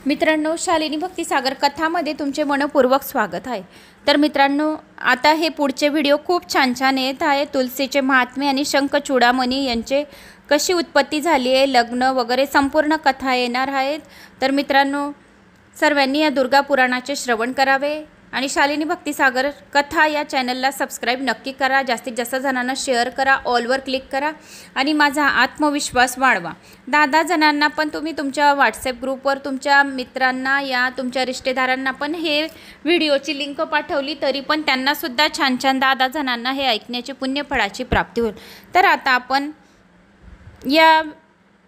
मित्रांनो, शालिनी भक्तिसागर कथामध्ये तुमचे मनपूर्वक स्वागत आहे। तर मित्रांनो, आता हे पुढचे व्हिडिओ खूप छान छान येत आहे। तुलसीचे महात्म्य आणि शंख चूडामणी यांचे कशी उत्पत्ती झाली आहे, लग्न वगैरे संपूर्ण कथा येणार आहेत। तर मित्रांनो, सर्वांनी या दुर्गा पुराणाचे श्रवण करावे आणि शालिनी भक्तिसागर कथा या चॅनलला सबस्क्राइब नक्की करा। जास्तीत जास्त जणांना शेअर करा, ऑलवर क्लिक करा आणि माझा आत्मविश्वास वाढवा। 10 जणांना पण तुम्ही तुमच्या व्हॉट्सॲप ग्रुपवर तुमच्या मित्रांना या तुमच्या रिश्तेदारांना पण हे व्हिडिओची लिंक पाठवली तरी पण त्यांना सुद्धा छान छान 10 जणांना हे ऐकण्याची पुण्यफळाची प्राप्ती होईल। तर आता आपण या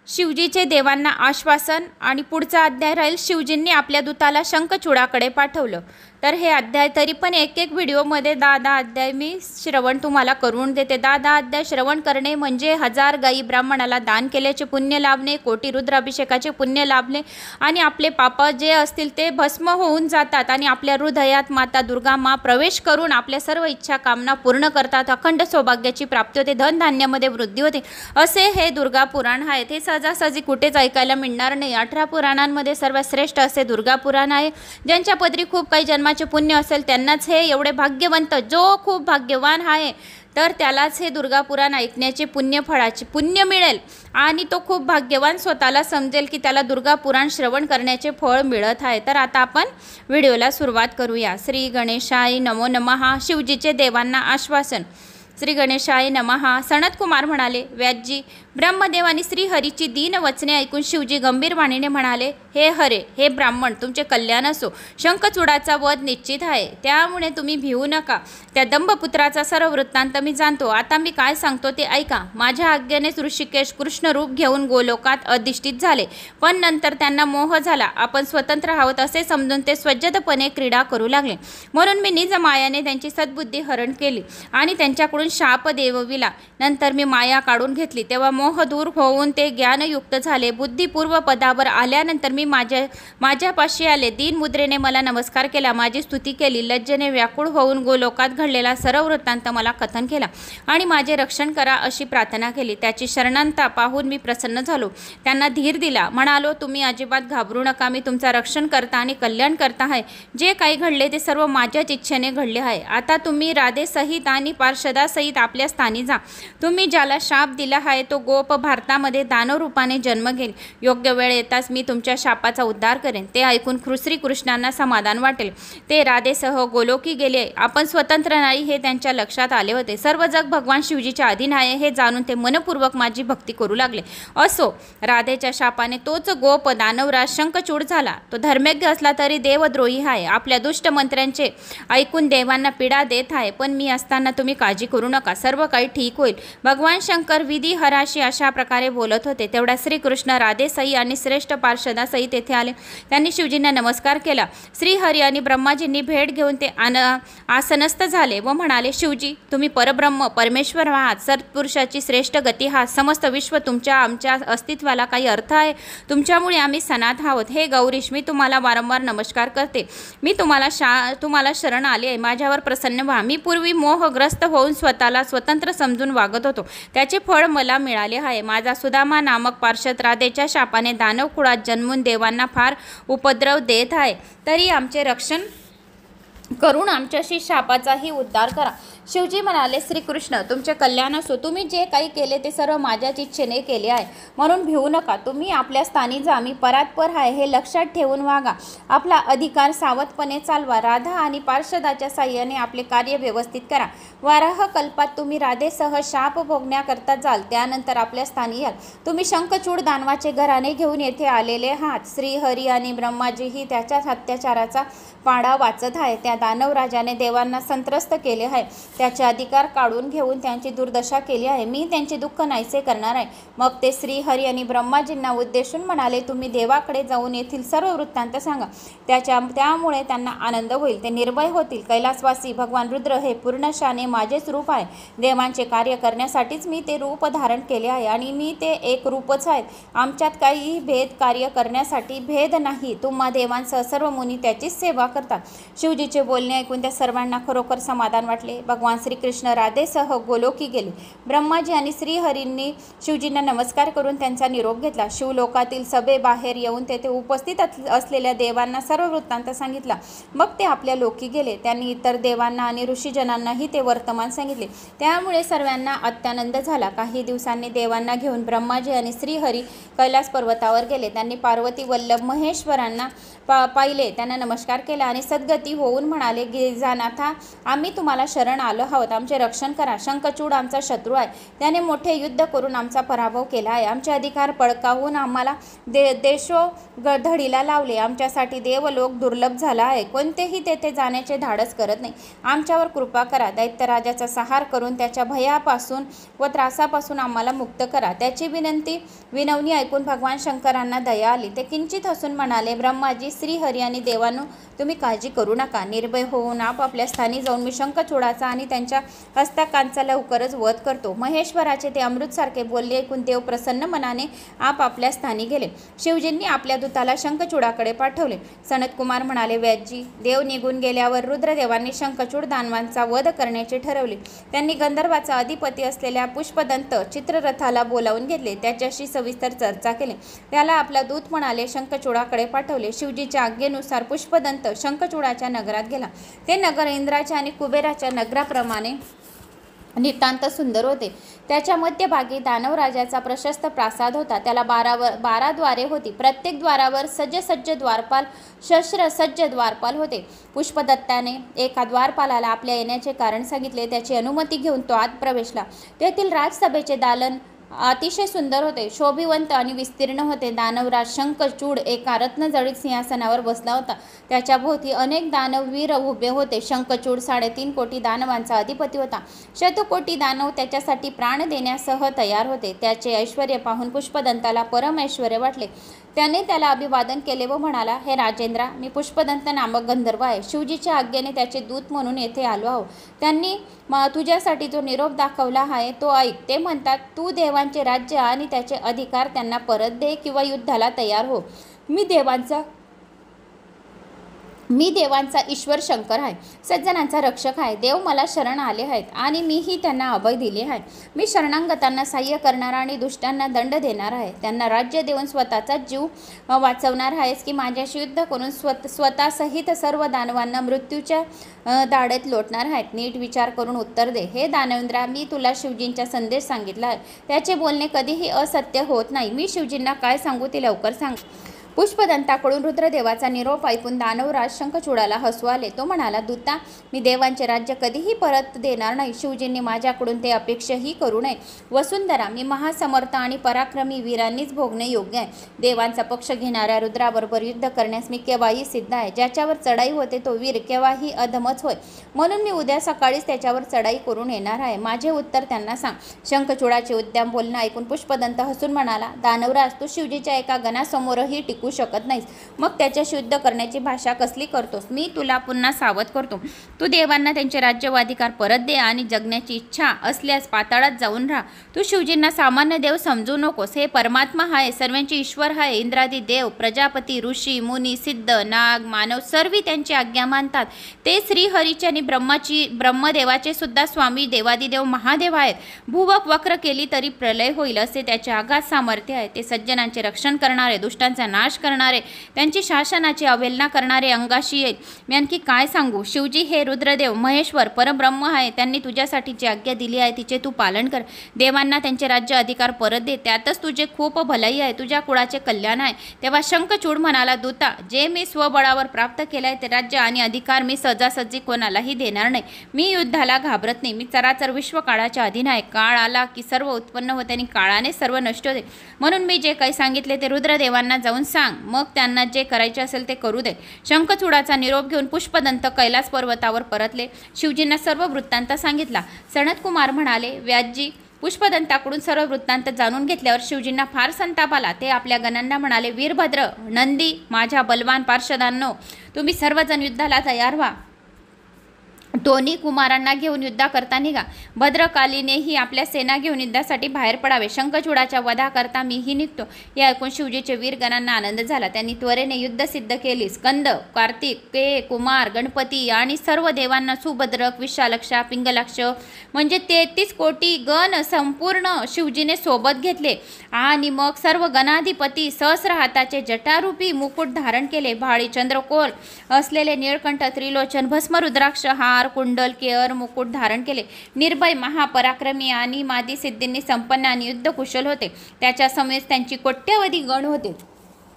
शिवजीचे देवांना आश्वासन आणि पुढचा अध्याय राहील शिवजींनी आपल्या दूताला शंखचूडाकडे पाठवलं। तर हे अध्याय तरी पण एक एक व्हिडिओमध्ये 10 अध्याय मी श्रवण तुम्हाला करून देते। 10 अध्याय श्रवण करणे म्हणजे 1000 गायी ब्राह्मणाला दान केल्याचे पुण्य लाभणे, कोटी रुद्राभिषेकाचे पुण्य लाभणे आणि आपले पाप जे असतील ते भस्म होऊन जातात आणि आपल्या हृदयात माता दुर्गा माँ प्रवेश करून आपल्या सर्व इच्छा कामना पूर्ण करतात। अखंड सौभाग्याची प्राप्ती होते, धनधान्यामध्ये वृद्धी होते। असे हे दुर्गा पुराण आहे। हे सहजासहजी कुठेच ऐकायला मिळणार नाही। 18 पुराणांमध्ये सर्वात श्रेष्ठ असे दुर्गा पुराण आहे। ज्यांच्या पदरी खूप काही जन्माचे पुण्य असेल त्यांनाच हे एवढे भाग्यवंत, जो खूप भाग्यवान आहे तर त्यालाच हे दुर्गा पुराण ऐकण्याचे पुण्यफळाचे पुण्य मिळेल आणि तो खूप भाग्यवान स्वतःला समजेल की त्याला दुर्गा पुराण श्रवण करण्याचे फळ मिळत आहे। तर आता आपण व्हिडिओला सुरुवात करूया। श्री गणेशाय नमो नमः। शिवजीचे देवांना आश्वासन। श्री गणेशाय नमः। सनत कुमार म्हणाले, व्यासजी, ब्रह्मदेव आणि श्रीहरीची दीन वचने ऐकून शिवजी गंभीर वाणीने म्हणाले, हे हरे, हे ब्राह्मण, तुमचे कल्याण असो। शंखचूडाचा वध निश्चित आहे, त्यामुळे तुम्ही भिवू नका। त्या दंभपुत्राचा सर्व वृत्तांत मी जाणतो। आता मी काय सांगतो ते ऐका। माझ्या आज्ञेनेच ऋषिकेश कृष्ण रूप घेऊन गोलोकात अधिष्ठित झाले, पण नंतर त्यांना मोह झाला। आपण स्वतंत्र आहोत असे समजून ते स्वज्जतपणे क्रीडा करू लागले, म्हणून मी निज मायाने त्यांची सद्बुद्धी हरण केली आणि त्यांच्याकडून शाप देवविला। नंतर मी माया काढून घेतली, तेव्हा मोह दूर होऊन ते ज्ञानयुक्त झाले। बुद्धिपूर्व पदावर आल्यानंतर मी माझ्यापाशी आले। दीन मुद्रेने मला नमस्कार केला, माझी स्तुती केली। लज्जेने व्याकुळ होऊन गोलोकात घडलेला सर्व वृत्तांत मला कथन केला आणि माझे रक्षण करा अशी प्रार्थना केली। त्याची शरणांता पाहून मी प्रसन्न झालो, त्यांना धीर दिला, म्हणालो, तुम्ही अजिबात घाबरू नका, मी तुमचा रक्षण करता आणि कल्याण करता आहे। जे काही घडले ते सर्व माझ्याच इच्छेने घडले आहे। आता तुम्ही राधेसहित आणि पार्षदासहित आपल्या स्थानी जा। तुम्ही ज्याला शाप दिला आहे तो गोप भारतामध्ये दानव रूपाने जन्म घेईल। योग्य वेळ येताच मी तुमच्या शापाचा उद्धार करेन। ते ऐकून श्रीकृष्णांना समाधान वाटेल। ते राधेसह गोलोकी गेले। आपण स्वतंत्र नाही हे त्यांच्या लक्षात आले होते। सर्व जग भगवान शिवजीच्या अधीन आहे हे जाणून ते मनपूर्वक माझी भक्ती करू लागले। असो, राधेच्या शापाने तोच गोप दानवराज शंखचूड झाला। तो धर्मज्ञ असला तरी देवद्रोही आहे। आपल्या दुष्ट मंत्र्यांचे ऐकून देवांना पीडा देत आहे, पण मी असताना तुम्ही काळजी करू नका, सर्व काही ठीक होईल। भगवान शंकर विधी हराशी अशा प्रकारे बोलत होते। तेवढा श्रीकृष्ण राधेसही आणि श्रेष्ठ पार्षदासही तेथे आले। त्यांनी शिवजींना नमस्कार केला। श्रीहरी आणि ब्रह्माजींनी भेट घेऊन ते आसनस्थ झाले व म्हणाले, शिवजी, तुम्ही परब्रह्म परमेश्वर आहात, सत्पुरुषाची श्रेष्ठ गती आहात। समस्त विश्व तुमच्या आमच्या अस्तित्वाला काही अर्थ आहे, तुमच्यामुळे आम्ही सनाथ आहोत। हे गौरीश, मी तुम्हाला वारंवार नमस्कार करते। मी तुम्हाला शरण आले आहे, माझ्यावर प्रसन्न व्हा। मी पूर्वी मोहग्रस्त होऊन स्वतःला स्वतंत्र समजून वागत होतो, त्याचे फळ मला मिळाले आहे। माझा सुदामा नामक पार्षद राधेच्या शापाने दानव कुळात जन्मून देवांना फार उपद्रव देत आहे, तरी आमचे रक्षण करून आमच्याशी शापाचाही उद्धार करा। शिवजी म्हणाले, श्रीकृष्ण, तुमचे कल्याण असो। तुम्ही जे काही केले ते सर्व माझ्याच इच्छेने केले आहे, म्हणून भिवू नका। तुम्ही आपल्या स्थानी जा, मी परात्पर आहे हे लक्षात ठेवून वागा। आपला अधिकार सावधपणे चालवा। राधा आणि पार्षदाच्या साह्याने आपले कार्य व्यवस्थित करा। वाराह कल्पात तुम्ही राधेसह शाप भोगण्याकरता जाल, त्यानंतर आपल्या स्थानी याल। तुम्ही शंखचूड दानवाचे घराणे घेऊन येथे आलेले आहात। श्रीहरी आणि ब्रह्माजीही त्याच्याच अत्याचाराचा पाडा वाचत आहे। त्या दानव राजाने देवांना संत्रस्त केले आहे, त्याचे अधिकार काढून घेऊन त्यांची दुर्दशा केली आहे। मी त्यांचे दुःख नाहीसे करणार आहे। मग ते श्रीहरी आणि ब्रह्माजींना उद्देशून म्हणाले, तुम्ही देवाकडे जाऊन येथील सर्व वृत्तांत सांगा, त्यामुळे त्यांना आनंद होईल, ते निर्भय होतील। कैलासवासी भगवान रुद्र हे पूर्णशाने माझेच रूप आहे। देवांचे कार्य करण्यासाठीच मी ते रूप धारण केले आहे आणि मी ते एक रूपच आहेत। आमच्यात काही भेद कार्य करण्यासाठी भेद नाही। तुम्हा देवांसह सर्व मुनी त्याचीच सेवा करतात। शिवजीचे बोलणे ऐकून त्या सर्वांना खरोखर समाधान वाटले। भगवान भगवान श्रीकृष्ण राधेसह गोलोकी गेले. ब्रह्माजी आणि श्रीहरींनी शिवजींना नमस्कार करून त्यांचा निरोप घेतला. शिवलोकातील सभेबाहेर येऊन तेथे उपस्थित असलेल्या देवांना सर्व वृत्तांत सांगितला. मग ते आपल्या लोकी गेले. त्यांनी इतर देवांना आणि ऋषीजनांनाही ते वर्तमान सांगितले. त्यामुळे सर्वांना अत्यानंद झाला. काही दिवसांनी देवांना घेऊन ब्रह्माजी आणि श्रीहरी कैलास पर्वतावर गेले. त्यांनी पार्वती वल्लभ महेश्वरांना पाहिले, त्यांना नमस्कार केला आणि सद्गती होऊन म्हणाले, गिरिजानाथा, आम्ही तुम्हाला शरण आलो आहोत. आमचे रक्षण करा. शंखचूड आमचा शत्रू आहे. त्याने मोठे युद्ध करून आमचा पराभव केला आहे. आमचे अधिकार पडकावून आम्हाला देशोधडीला लावले. आमच्यासाठी देवलोक दुर्लभ झाला आहे. कोणतेही तेथे जाण्याचे धाडस करत नाही. आमच्यावर कृपा करा. दैत्यराजाचा संहार करून त्याच्या भयापासून व त्रासापासून आम्हाला मुक्त करा. त्याची विनवणी ऐकून भगवान शंकरांना दया आली. ते किंचित हसून म्हणाले, ब्रह्माजी, श्रीहरी आणि देवांनो, तुम्ही काळजी करू नका. निर्भय होऊन आपल्या स्थानी जाऊन मी शंखचूडाचा आणि त्यांच्या हस्तकांचा लवकरच वध करतो. महेश्वराचे ते अमृतसारखे बोलले ऐकून देव प्रसन्न मनाने आपल्या स्थानी गेले. शिवजींनी आपल्या दूताला शंखचूडाकडे पाठवले. सनतकुमार म्हणाले, व्यासजी, देव निघून गेल्यावर रुद्रदेवांनी शंखचूड दानवांचा वध करण्याचे ठरवले. त्यांनी गंधर्वाचा अधिपती असलेल्या पुष्पदंत चित्ररथाला बोलावून घेतले. त्याच्याशी सविस्तर चर्चा केली. त्याला आपला दूत म्हणाले शंखचूडाकडे पाठवले. शिवजीच्या आज्ञेनुसार पुष्पदंत शंखचूडाच्या नगरात गेला. ते नगर इंद्राच्या आणि कुबेराच्या नगराप्रमाणे नितांत सुंदर होते. त्याच्या मध्यभागी दानवराजाचा प्रशस्त प्रासाद होता. त्याला 12 द्वारे होती. प्रत्येक द्वारावर सज्ज द्वारपाल, शस्त्रसज्ज द्वारपाल होते. पुष्पदत्ताने एका द्वारपालाला आपल्या येण्याचे कारण सांगितले. त्याची अनुमती घेऊन तो आत प्रवेशला. तेथील राजसभेचे दालन अतिशय सुंदर होते, शोभिवंत आणि विस्तीर्ण होते. दानवराज शंखचूड एका रत्नजडित सिंहासनावर बसला होता. त्याच्या भोवती अनेक दानववीर उभे होते. शंखचूड 3.5 कोटी दानवांचा अधिपती होता. शतकोटी दानव त्याच्यासाठी प्राण देण्यासह तयार होते. त्याचे ऐश्वर्य पाहून पुष्पदंताला परम ऐश्वर्य वाटले. त्याने त्याला अभिवादन केले व म्हणाला, हे राजेंद्रा, मी पुष्पदंत नामक गंधर्व आहे. शिवजीच्या आज्ञेने त्याचे दूत म्हणून येथे आलो आहो. त्यांनी तुझ्यासाठी जो निरोप दाखवला आहे तो ऐक. ते म्हणतात, तू देवांचे राज्य आणि त्याचे अधिकार त्यांना परत दे किंवा युद्धाला तयार हो. मी देवांचा ईश्वर शंकर आहे, सज्जनांचा रक्षक आहे. देव मला शरण आले आहेत आणि मीही त्यांना अभय दिले आहे. मी शरणागतांना सहाय्य करणारा आणि दुष्टांना दंड देणार आहे. त्यांना राज्य देऊन स्वतःचा जीव वाचवणार आहेस की माझ्याशी युद्ध करून स्वतःसहित सर्व दानवांना मृत्यूच्या दाढेत लोटणार आहेत? नीट विचार करून उत्तर दे. हे दानवेंद्रा, मी तुला शिवजींचा संदेश सांगितला आहे. त्याचे बोलणे कधीही असत्य होत नाही. मी शिवजींना काय सांगू ते लवकर सांग. पुष्पदंताकडून रुद्रदेवाचा निरोप ऐकून दानवराज शंखचूडाला हसू आले. तो म्हणाला, दूता, मी देवांचे राज्य कधीही परत देणार नाही. शिवजींनी माझ्याकडून ते अपेक्षाही करू नये. वसुंधरा, मी महासमर्थ आणि पराक्रमी वीरांनीच भोगणे योग्य आहे. देवांचा पक्ष घेणाऱ्या रुद्राबरोबर युद्ध करण्यास मी केव्हाही सिद्ध आहे. ज्याच्यावर चढाई होते तो वीर केव्हाही अधमच होय. म्हणून मी उद्या सकाळीच त्याच्यावर चढाई करून येणार आहे. माझे उत्तर त्यांना सांग. शंखचूडाचे उद्दाम बोलणं ऐकून पुष्पदंत हसून म्हणाला, दानवराज, तू शिवजीच्या एका गणासमोरही टिकू शकत नाहीस. मग त्याच्याशी युद्ध करण्याची भाषा कसली करतोस? मी तुला पुन्हा सावध करतो. तू देवांना त्यांचे राज्य व अधिकार परत दे आणि जगण्याची इच्छा असल्यास पाताळात जाऊन राहा. तू शिवजींना सामान्य देव समजू नकोस. हे परमात्मा आहे, सर्वांचे ईश्वर आहे. इंद्रादी देव, प्रजापती, ऋषी, मुनी, सिद्ध, नाग, मानव सर्व त्यांची आज्ञा मानतात. ते श्रीहरीचे आणि ब्रह्मदेवाचे सुद्धा स्वामी देवादिदेव महादेव आहेत. भूवक वक्र केली तरी प्रलय होईल असे त्याचे आघात सामर्थ्य आहे. ते सज्जनांचे रक्षण करणारे, दुष्टांचा नाश करणारे, त्यांची शासनाची अवहेलना करणारे अंगाशी येईल. मी आणखी काय सांगू? शिवजी हे रुद्रदेव महेश्वर परब्रह्म आहे. त्यांनी तुझ्यासाठी जी आज्ञा दिली आहे तिचे तू पालन कर. देवांना त्यांचे राज्य अधिकार परत दे. त्यातच तुझे खूप भलाई आहे, तुझ्या कुळाचे कल्याण आहे. तेव्हा शंखचूड म्हणाला, दूता, जे मी स्वबळावर प्राप्त केले आहे ते राज्य आणि अधिकार मी सहजासहजी कोणालाही देणार नाही. मी युद्धाला घाबरत नाही. मी चराचर विश्व काळाच्या अधीन आहे. काळ आला की सर्व उत्पन्न होते आणि काळाने सर्व नष्ट होते. म्हणून मी जे काही सांगितले ते रुद्रदेवांना जाऊन सांग. मग त्यांना जे करायचे असेल ते करू दे. शंखचूडाचा निरोप घेऊन पुष्पदंत कैलास पर्वतावर परतले. शिवजींना सर्व वृत्तांत सांगितला. सनतकुमार म्हणाले, व्यासजी, पुष्पदंताकडून सर्व वृत्तांत जाणून घेतल्यावर शिवजींना फार संताप आला. ते आपल्या गणांना म्हणाले, वीरभद्र, नंदी, माझ्या बलवान पार्षदांनो, तुम्ही सर्वजण युद्धाला तयार व्हा. दोन्ही कुमारांना घेऊन युद्धाकरता निघा. भद्रकालीनेही आपल्या सेना घेऊन युद्धासाठी बाहेर पडावे. शंखचूडाच्या वधाकरता मीही निघतो. हे ऐकून शिवजीचे वीरगणांना आनंद झाला. त्यांनी त्वरेने युद्ध सिद्ध केली. स्कंद, कार्तिक, के, कुमार, गणपती आणि सर्व देवांना सुभद्रक, विशालक्ष, पिंगलाक्ष म्हणजे 33 कोटी गण संपूर्ण शिवजीने सोबत घेतले आणि मग सर्व गणाधिपती सहस्र हाताचे जटारूपी मुकुट धारण केले. भाळी चंद्रकोर असलेले निळकंठ, त्रिलोचन, भस्म, रुद्राक्ष हार, कुंडल, केअर, मुकुट धारण केले. निर्भय, महापराक्रमी आणि मादी सिद्धींनी संपन्न आणि युद्धकुशल होते. त्याच्या समेत त्यांची कोट्यवधी गण होते.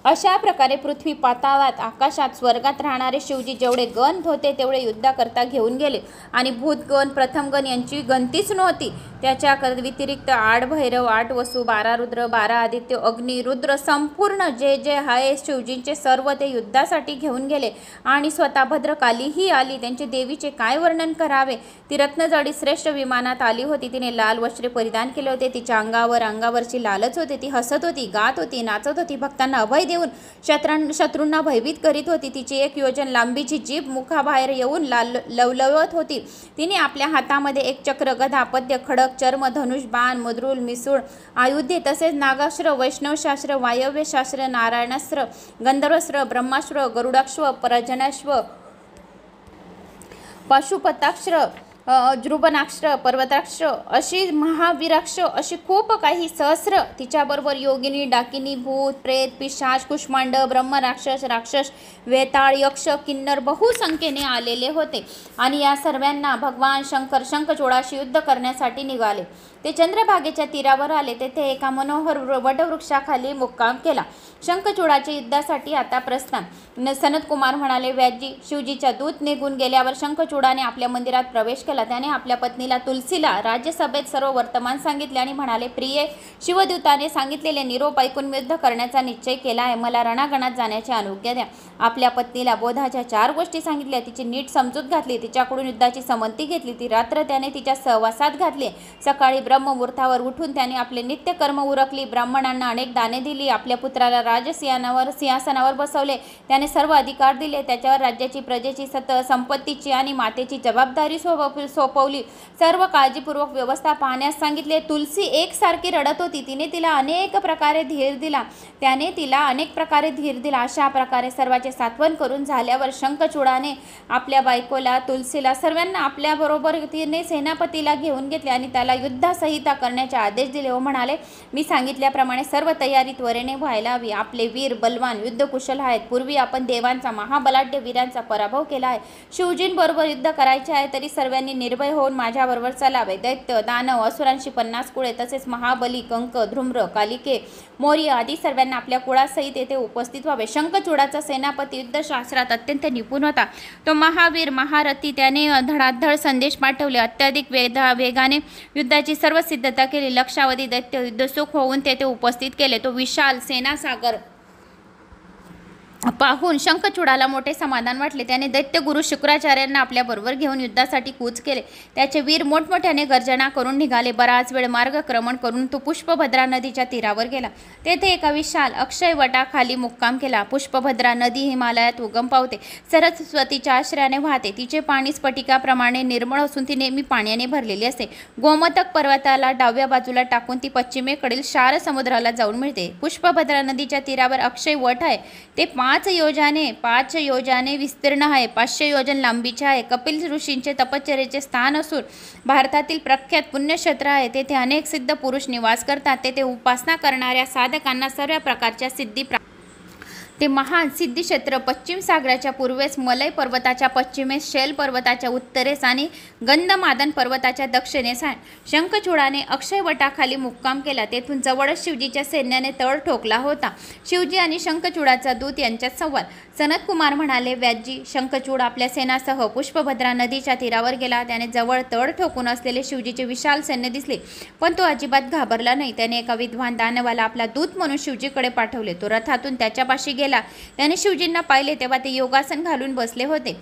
अशा प्रकारे पृथ्वी, पाताळात, आकाशात, स्वर्गात राहणारे शिवजी जेवढे गण होते तेवढे युद्धाकरता घेऊन गेले आणि भूतगण, प्रथमगण यांची गणतीच नव्हती. त्याच्या व्यतिरिक्त 8 भैरव, 8 वसु, 12 रुद्र, 12 आदित्य, अग्नी, रुद्र संपूर्ण जे जे आहे शिवजींचे सर्व ते युद्धासाठी घेऊन गेले आणि स्वतः भद्रकालीही आली. त्यांचे देवीचे काय वर्णन करावे. ती रत्नजडी श्रेष्ठ विमानात आली होती. तिने लाल वस्त्रे परिधान केले होते. तिच्या अंगावरची लालच होते. ती हसत होती, गात होती, नाचत होती, भक्तांना अभय देऊन शत्रूंना भयभीत करीत होती. तिची 1 योजन लांबीची जीभ मुखाबाहेर येऊन लवलवत होती. तिने आपल्या हातामध्ये 1 चक्र, गदा, पद्य, खडक, चर्म, धनुष, बाण, मद्रुल, मिसूळ, आयुधे तसेच नागास्त्र, वैष्णवशास्त्र, वायव्यशास्त्र, नारायणास्त्र, गंधर्वास्त्र, ब्रह्मास्त्र, गरुडाश्व, पर्जन्याश्व, पाशुपतास्त्र, द्रुबनास्त्र, पर्वतास्त्र, अशी महावीरास्त्र, अशी खूप काही सहस्र. तिच्याबरोबर योगिनी, डाकिनी, भूत, प्रेत, पिशाच, कुष्मांड, ब्रह्मराक्षस, राक्षस, वेताळ, यक्ष, किन्नर बहुसंख्येने आलेले होते आणि या सर्वांना भगवान शंकर शंखचूडाशी युद्ध करण्यासाठी निघाले. ते चंद्रभागेच्या तीरावर आले. तेथे एका मनोहर वटवृक्षाखाली मुक्काम केला. शंखचूडाच्या युद्धासाठी आता प्रस्थान. सनतकुमार म्हणाले, व्याजी, शिवजीचा दूत निघून गेल्यावर शंखचूडाने आपल्या मंदिरात प्रवेश केला. त्याने आपल्या पत्नीला तुलसीला राज्यसभेत सर्व वर्तमान सांगितले आणि म्हणाले, प्रिये, शिवदूताने सांगितलेले निरोप ऐकून मी युद्ध करण्याचा निश्चय केला आहे. मला रणांगणात जाण्याची अनुज्ञा द्या. आपल्या पत्नीला बोधाच्या 4 गोष्टी सांगितल्या. तिची नीट समजूत घातली. तिच्याकडून युद्धाची संमती घेतली. ती रात्र त्याने तिच्या सहवासात घातली. सकाळी ब्रह्ममुहूर्तावर उठून त्याने आपले नित्यकर्म उरकली. ब्राह्मणांना अनेक दाने दिली. आपल्या पुत्राला सिंहासनावर बसवले. त्याने सर्व अधिकार दिले. त्याच्यावर राज्याची, प्रजेची, संपत्तीची आणि मातेची जबाबदारी सोपवली. सर्व काळजीपूर्वक व्यवस्था पाहण्यास सांगितले. तुलसी एकसारखी रडत होती. तिने तिला अनेक प्रकारे धीर दिला. त्याने तिला अनेक प्रकारे धीर दिला. अशा प्रकारे सर्वांचे सात्वन करून झाल्यावर शंखचूडाने आपल्या बायकोला, तुलसीला, सर्वांना आपल्याबरोबर तिने सेनापतीला घेऊन घेतले आणि त्याला युद्धासहिता करण्याचे आदेश दिले व म्हणाले, मी सांगितल्याप्रमाणे सर्व तयारी त्वरेने व्हायला हवी. आपले वीर बलवान युद्धकुशल आहेत. पूर्वी आपण देवांचा, महाबलाढ्य वीरांचा पराभव केला आहे. शिवजींबरोबर युद्ध करायचे आहे तरी सर्वांनी निर्भय होऊन माझ्याबरोबर चालावे. दैत्य, दानव, असुरांशी 50 कुळे तसेच महाबली, कंक, धूम्र, कालिके, मौर्य आदी सर्वांना आपल्या कुळासहित येथे उपस्थित व्हावे. शंखचूडाचा सेनापती युद्धशास्त्रात अत्यंत निपुण होता. तो महावीर, महारथी. त्याने धडाधड संदेश पाठवले. अत्याधिक वेगाने युद्धाची सर्व सिद्धता केली. लक्षावधी दैत्य युद्धसुख होऊन तेथे उपस्थित केले. तो विशाल सेनासागर पाहून शंखचूडाला मोठे समाधान वाटले. त्याने दैत्यगुरु शुक्राचार्यांना आपल्याबरोबर घेऊन युद्धासाठी कूच केले. त्याचे वीर मोठमोठ्याने गर्जना करून निघाले. बराच वेळ मार्गक्रमण करून तो पुष्पभद्रा नदीच्या तीरावर गेला. तेथे एका विशाल अक्षय वटाखाली मुक्काम केला. पुष्पभद्रा नदी हिमालयात उगम पावते. सरस्वतीच्या आश्रयाने वाहते. तिचे पाणी स्फटिकाप्रमाणे निर्मळ असून ती नेहमी पाण्याने भरलेली असते. गोमतक पर्वताला डाव्या बाजूला टाकून ती पश्चिमेकडील शार समुद्राला जाऊन मिळते. पुष्पभद्रा नदीच्या तीरावर अक्षय वट आहे. ते 5 योजने विस्तीर्ण आहे. 500 योजन लांबीचे आहे. कपिल ऋषींचे तपश्चर्येचे स्थान असून भारतातील प्रख्यात पुण्यक्षेत्र आहे. तेथे अनेक सिद्ध पुरुष निवास करतात. तेथे उपासना करणाऱ्या साधकांना सर्व प्रकारच्या सिद्धी ते महान सिद्धिक्षेत्र पश्चिम सागराच्या पूर्वेस, मलय पर्वताच्या पश्चिमेस, शैल पर्वताच्या उत्तरेस आणि गंधमादन पर्वताच्या दक्षिणेस आहे. शंखचूडाने अक्षयवटाखाली मुक्काम केला. तेथून जवळच शिवजीच्या सैन्याने तळ ठोकला होता. शिवजी आणि शंखचूडाचा दूत यांच्यात संवाद. सनतकुमार म्हणाले, व्याजी, शंखचूड आपल्या सेनासह पुष्पभद्रा नदीच्या तीरावर गेला. त्याने जवळ तळ ठोकून असलेले शिवजीचे विशाल सैन्य दिसले, पण तो अजिबात घाबरला नाही. त्याने एका विद्वान दानवाला आपला दूत म्हणून शिवजीकडे पाठवले. तो रथातून त्याच्यापाशी गेला. त्याने शिवजींना पाहिले तेव्हा ते योगासन घालून बसले होते.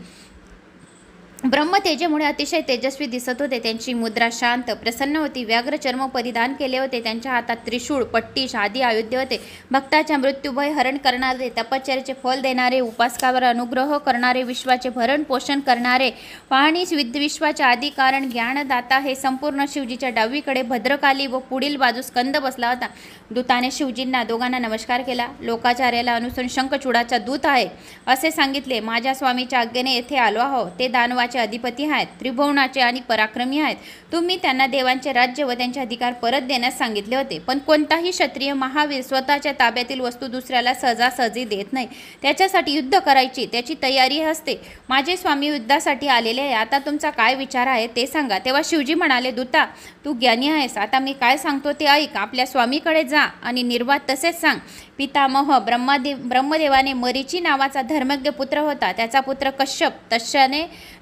ब्रह्मतेजेमुळे अतिशय तेजस्वी दिसत होते. त्यांची मुद्रा शांत प्रसन्न होती. व्याघ्र चर्म परिधान केले होते. त्यांच्या हातात त्रिशूळ, पट्टीश आदी आयुध होते. भक्ताच्या मृत्यूभय हरण करणारे, तपश्चर्याचे फल देणारे, उपासकावर अनुग्रह करणारे, विश्वाचे भरण पोषण करणारे, पाहणी विश्वाचे आदी कारण ज्ञानदाता हे संपूर्ण शिवजीच्या डावीकडे भद्रकाली व पुढील बाजूस स्कंद बसला होता. दूताने शिवजींना दोघांना नमस्कार केला. लोकाचार्याला अनुसरून शंखचूडाचा दूत आहे असे सांगितले. माझ्या स्वामीच्या आज्ञेने येथे आलो आहो. ते दानवाचे अधिपती आहेत, त्रिभुवनाचे आणि पराक्रमी आहेत. तुम्ही त्यांना देवांचे राज्य व त्यांचे अधिकार परत देण्यास सांगितले होते. पण कोणताही क्षत्रिय महावीर स्वतःच्या ताब्यातील वस्तू दुसऱ्याला सहजासहजी देत नाही. त्याच्यासाठी युद्ध करायची त्याची तयारी असते. माझे स्वामी युद्धासाठी आलेले आहे. आता तुमचा काय विचार आहे ते सांगा. तेव्हा शिवजी म्हणाले, दूता तू ज्ञानी आहेस. आता मी काय सांगतो ते ऐक. आपल्या स्वामीकडे जा आणि निर्वात तसेच सांग. पितामह ब्रह्मदेवाने मरीची नावाचा धर्मज्ञ पुत्र होता. त्याचा पुत्र कश्यप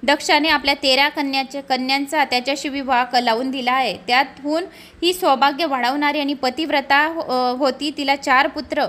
दक्षाने आपल्या 13 कन्यांचा त्याच्याशी विवाह लावून दिला आहे. त्यातून ही सौभाग्य वाढवणारी आणि पतिव्रता होती तिला 4 पुत्र.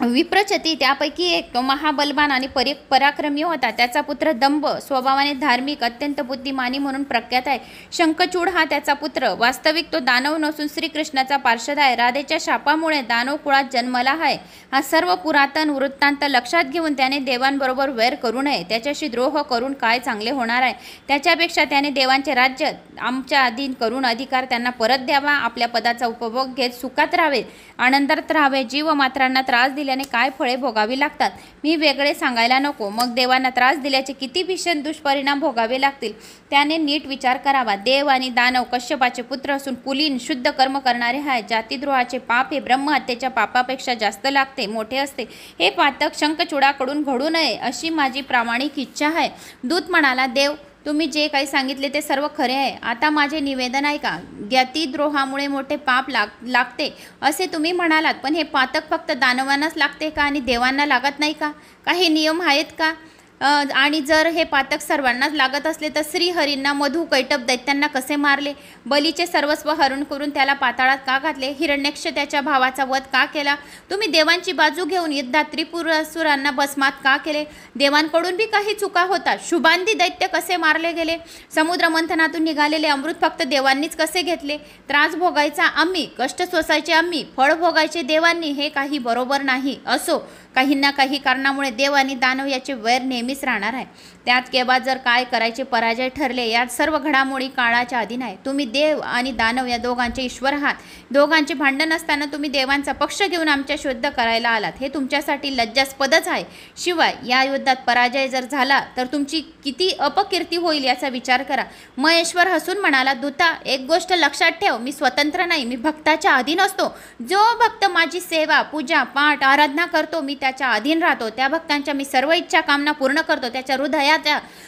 विप्रचती त्यापैकी एक तो महाबलवान आणि पराक्रमी होता. त्याचा पुत्र दंभ स्वभावाने धार्मिक अत्यंत बुद्धिमानी म्हणून प्रख्यात आहे. शंखचूड हा त्याचा पुत्र. वास्तविक तो दानव नसून श्रीकृष्णाचा पार्षद आहे. राधेच्या शापामुळे दानव कुळात जन्मला आहे. हा सर्व पुरातन वृत्तांत लक्षात घेऊन त्याने देवांबरोबर वैर करू नये. त्याच्याशी द्रोह करून काय चांगले होणार आहे. त्याच्यापेक्षा त्याने देवांचे राज्य आमच्या अधीन करून अधिकार त्यांना परत द्यावा. आपल्या पदाचा उपभोग घेत सुखात राहावे, आनंदात राहावे. जीवमात्रांना त्रास दिल्याने काय फळे भोगावी लागतात मी वेगळे सांगायला नको. मग देवांना त्रास दिल्याचे किती भीषण दुष्परिणाम भोगावे लागतील त्याने नीट विचार करावा. देव आणि दानव कश्यपाचे पुत्र असून कुलीन शुद्ध कर्म करणारे आहेत. जातीद्रोहाचे पाप हे ब्रह्महत्येच्या पापापेक्षा जास्त लागते, मोठे असते. हे पातक शंखचूडाकडून घडू नये अशी माझी प्रामाणिक इच्छा आहे. दूत म्हणाला, देव तुम्ही जे काही सांगितले ते सर्व खरे आहे. आता माझे निवेदन ऐका. ज्ञातिद्रोहामुळे मोठे पाप लागते असे तुम्ही म्हणालात, पण हे पातक फक्त दानवांनाच लागते का आणि देवांना लागत नाही का? काही नियम आहेत का? आणि जर हे पातक सर्वांनाच लागत असले तर श्रीहरींना मधु कैटभ दैत्यांना कसे मारले? बलीचे सर्वस्व हरण करून त्याला पाताळात का घातले? हिरण्यक्ष त्याच्या भावाचा वध का केला? तुम्ही देवांची बाजू घेऊन युद्धात त्रिपुरासुरांना भस्मात का केले? देवांकडून बी काही चुका होतात. शुभांधी दैत्य कसे मारले गेले? समुद्र मंथनातून निघालेले अमृत फक्त देवांनीच कसे घेतले? त्रास भोगायचा आम्ही, कष्ट सोसायचे आम्ही, फळ भोगायचे देवांनी, हे काही बरोबर नाही. असो, काही ना काही कारणामुळे देव आणि दानव याचे वैर नेहमीच राहणार आहे. त्यात केव्हा जर काय करायचे पराजय ठरले, यात सर्व घडामोडी काळाच्या अधीन आहे. तुम्ही देव आणि दानव या दोघांचे ईश्वर आहात. दोघांचे भांडण असताना तुम्ही देवांचा पक्ष घेऊन आमच्या शुद्ध करायला आलात. हे तुमच्यासाठी लज्जास्पदच आहे. शिवाय या युद्धात पराजय जर झाला तर तुमची किती अपकीर्ती होईल याचा विचार करा. महेश्वर हसून म्हणाला, दूता एक गोष्ट लक्षात ठेव. मी स्वतंत्र नाही, मी भक्ताच्या अधीन असतो. जो भक्त माझी सेवा पूजा पाठ आराधना करतो मी त्याच्या अधीन राहतो. त्या भक्तांच्या मी सर्व इच्छा कामना पूर्ण करतो. त्याच्या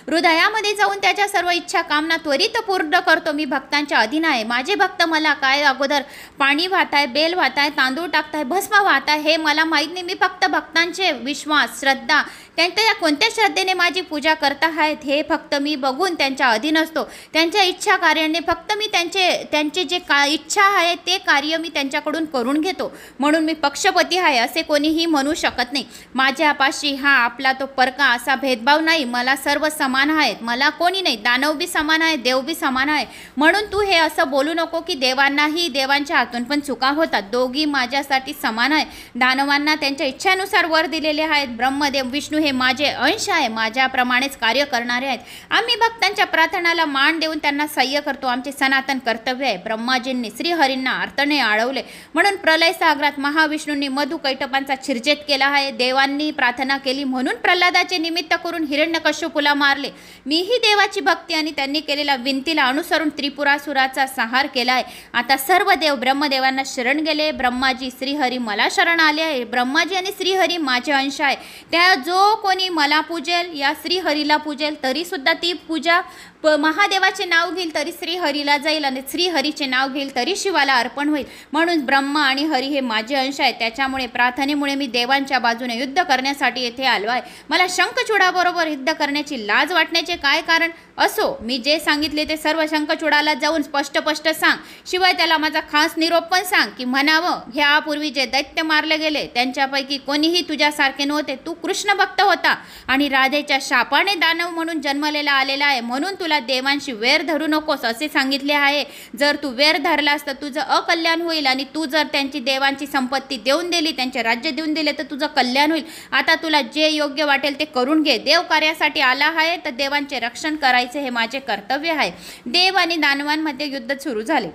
हृदयामध्ये जाऊन त्याच्या सर्व इच्छा कामना त्वरित पूर्ण करतो. मी भक्तांच्या अधीन आहे. माझे भक्त मला काय अगोदर पाणी वाहताय, बेल वाहताय, तांदूळ टाकताय, भस्म वाहताय हे मला माहीत नाही. मी फक्त भक्तांचे विश्वास श्रद्धा त्यांच्या कोणत्या श्रद्धेने माझी पूजा करत आहेत हे फक्त मी बघून त्यांच्या अधीन असतो. त्यांच्या इच्छा कार्याने फक्त मी त्यांचे जे इच्छा आहे ते कार्य मी त्यांच्याकडून करून घेतो. म्हणून मी पक्षपती आहे असे कोणीही म्हणू शकत नाही. माझ्यापाशी हा आपला तो परका असा भेदभाव नाही. मला सर्व समान आहेत. मला कोणी नाही. दानव बी समान आहे, देव बी समान आहे. म्हणून तू हे असं बोलू नको की देवांनाही देवांच्या हातून पण चुका होतात. दोघी माझ्यासाठी समान आहे. दानवांना त्यांच्या इच्छेनुसार वर दिलेले आहेत. ब्रह्मदेव विष्णू हे माझे अंश आहे, माझ्याप्रमाणेच कार्य करणारे आहेत. आम्ही भक्तांच्या प्रार्थनाला मान देऊन त्यांना सह्य करतो. आमचे सनातन कर्तव्य आहे. ब्रह्माजींनी श्रीहरींना अर्थाने अडवले म्हणून प्रलय सागरात महाविष्णूंनी मधु कैटभांचा छिरछेद केला आहे. देवांनी प्रार्थना केली म्हणून प्रल्हादाचे निमित्त करून हिरण्यकश्यपूला मारले. मीही देवाची भक्ती आणि त्यांनी केलेल्या विनंतीला अनुसरून त्रिपुरासुराचा संहार केला आहे. आता सर्व देव ब्रह्मदेवांना शरण गेले. ब्रह्माजी श्रीहरी मला शरण आले आहे. ब्रह्माजी आणि श्रीहरी माझे अंश आहे. त्या जो कोणी मला पूजेल या श्रीहरीला पूजेल तरी सुद्धा ती पूजा महादेवाचे नाव घेईल तरी श्रीहरीला जाईल आणि श्रीहरीचे नाव घेईल तरी शिवाला अर्पण होईल. म्हणून ब्रह्मा आणि हरी हे माझे अंश आहेत. त्याच्यामुळे प्रार्थनेमुळे मी देवांच्या बाजूने युद्ध करण्यासाठी येथे आलो आहे. मला शंखचूडाबरोबर युद्ध करण्याची लाज वाटण्याचे काय कारण? असो, मी जे सांगितले ते सर्व शंखचूडाला जाऊन स्पष्ट सांग. शिवाय त्याला माझा खास निरोप पण सांग की म्हणावं, ह्यापूर्वी जे दैत्य मारले गेले त्यांच्यापैकी कोणीही तुझ्यासारखे नव्हते. तू कृष्ण भक्त होता आणि राधेच्या शापाने दानव म्हणून जन्मलेला आलेला आहे, म्हणून तुला देवांशी वैर धरू नकोस असे सांगितले आहे. जर तू वैर धरलास तर तुझं अकल्याण होईल आणि तू जर त्यांची देवांची संपत्ती देऊन दिली, त्यांचे राज्य देऊन दिले तर तुझं कल्याण होईल. आता तुला जे योग्य वाटेल ते करून घे. देव कार्यासाठी आला आहे तर देवांचे रक्षण करायचे हे माझे कर्तव्य आहे. देव आणि दानवांमध्ये युद्ध सुरू झाले.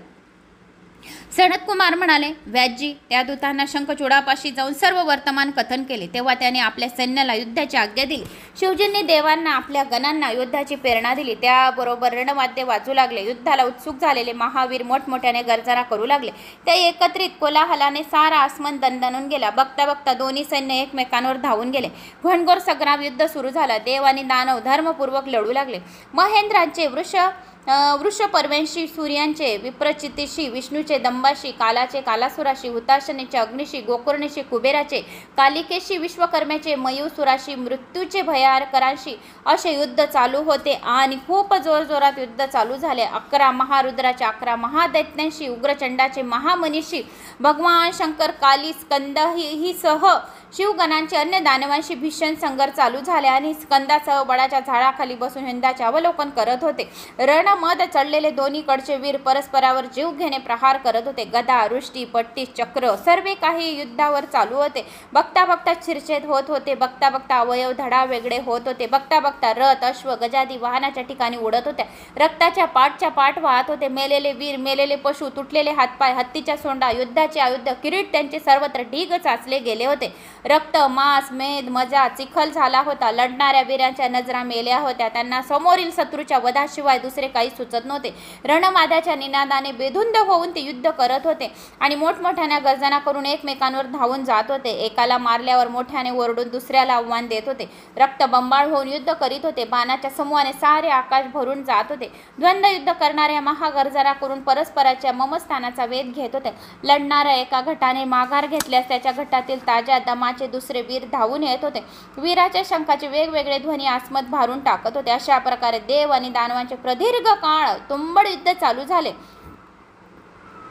सनत कुमार म्हणाले, व्यासजी, त्या दूतांना शंखचूडापाशी जाऊन सर्व वर्तमान कथन केले. तेव्हा त्याने आपल्या सैन्याला युद्धाची आज्ञा दिली. शिवजींनी देवांना आपल्या गणांना युद्धाची प्रेरणा दिली. त्याबरोबर रणवाद्य वाजू लागले. युद्धाला उत्सुक झालेले महावीर मोठमोठ्याने गर्जना करू लागले. ते एकत्रित कोलाहलाने सारा आसमान दणदणून गेला. बघता बघता दोन्ही सैन्य एकमेकांवर धावून गेले. घनघोर संग्राम युद्ध सुरू झाला. देव आणि दानव धर्मपूर्वक लढू लागले. महेंद्रांचे वृषपर्व्यांशी, सूर्यांचे विप्रचितीशी, विष्णूचे दंबाशी, कालाचे कालासुराशी, हुताशनेचे अग्निशी, गोकर्णेशी कुबेराचे, कालिकेशी, विश्वकर्म्याचे मयूसुराशी, मृत्यूचे भयारकरांशी असे युद्ध चालू होते आणि खूप जोरजोरात युद्ध चालू झाले. 11 महारुद्राचे 11 महादैत्यांशी, उग्रचंडाचे महामनीषी, भगवान शंकर, काली, स्कंद ही सह शिवगणांचे अन्य दानवांशी भीषण संघर्ष चालू झाले आणि स्कंदासह वडाच्या झाडाखाली बसून हिंदाचे अवलोकन करत होते. रणमद चढलेले दोन्हीकडचे वीर परस्परावर जीव घेणे प्रहार करत होते. गदा, रुष्टी, पट्टी, चक्र सर्वे काही युद्धावर चालू होते. बघता बघता चिरछेद होत होते. बघता बघता अवयव धडा वेगळे होत होते. बघता बघता रथ, अश्व, गजादी वाहनाच्या ठिकाणी उडत होत्या. रक्ताच्या पाठच्या पाठ वाहत होते. मेलेले वीर, मेलेले पशु, तुटलेले हातपाय, हत्तीच्या सोंडा, युद्धाचे आयुध, किरीट त्यांचे सर्वत्र ढीग चाचले गेले होते. रक्त, मांस, मेद, मजा, चिखल झाला होता. लढणाऱ्या वीरांच्या नजरा मेल्या होत्या. त्यांना समोरील शत्रूच्या वधाशिवाय दुसरे काही सुचत नव्हते. रणमाद्याच्या निनादाने बेधुंद होऊन ते युद्ध करत होते आणि मोठमोठ्याने गर्जना करून एकमेकांवर धावून जात होते. एकाला मारल्यावर मोठ्याने ओरडून दुसऱ्याला आव्हान देत होते. रक्त बंबाळ होऊन युद्ध करीत होते. बाणाच्या समूहाने सारे आकाश भरून जात होते. द्वंद्व युद्ध करणाऱ्या महागर्जना करून परस्पराच्या ममस्थानाचा वेध घेत होते. लढणाऱ्या एका गटाने माघार घेतल्यास त्याच्या गटातील ताज्या दमाचे दुसरे वीर धावून येत होते. वीराच्या शंखाचे वेगवेगळे ध्वनी आसमत भारून टाकत होते. अशा प्रकारे देव आणि दानवांचे प्रदीर्घ काळ तुंबड युद्ध चालू झाले.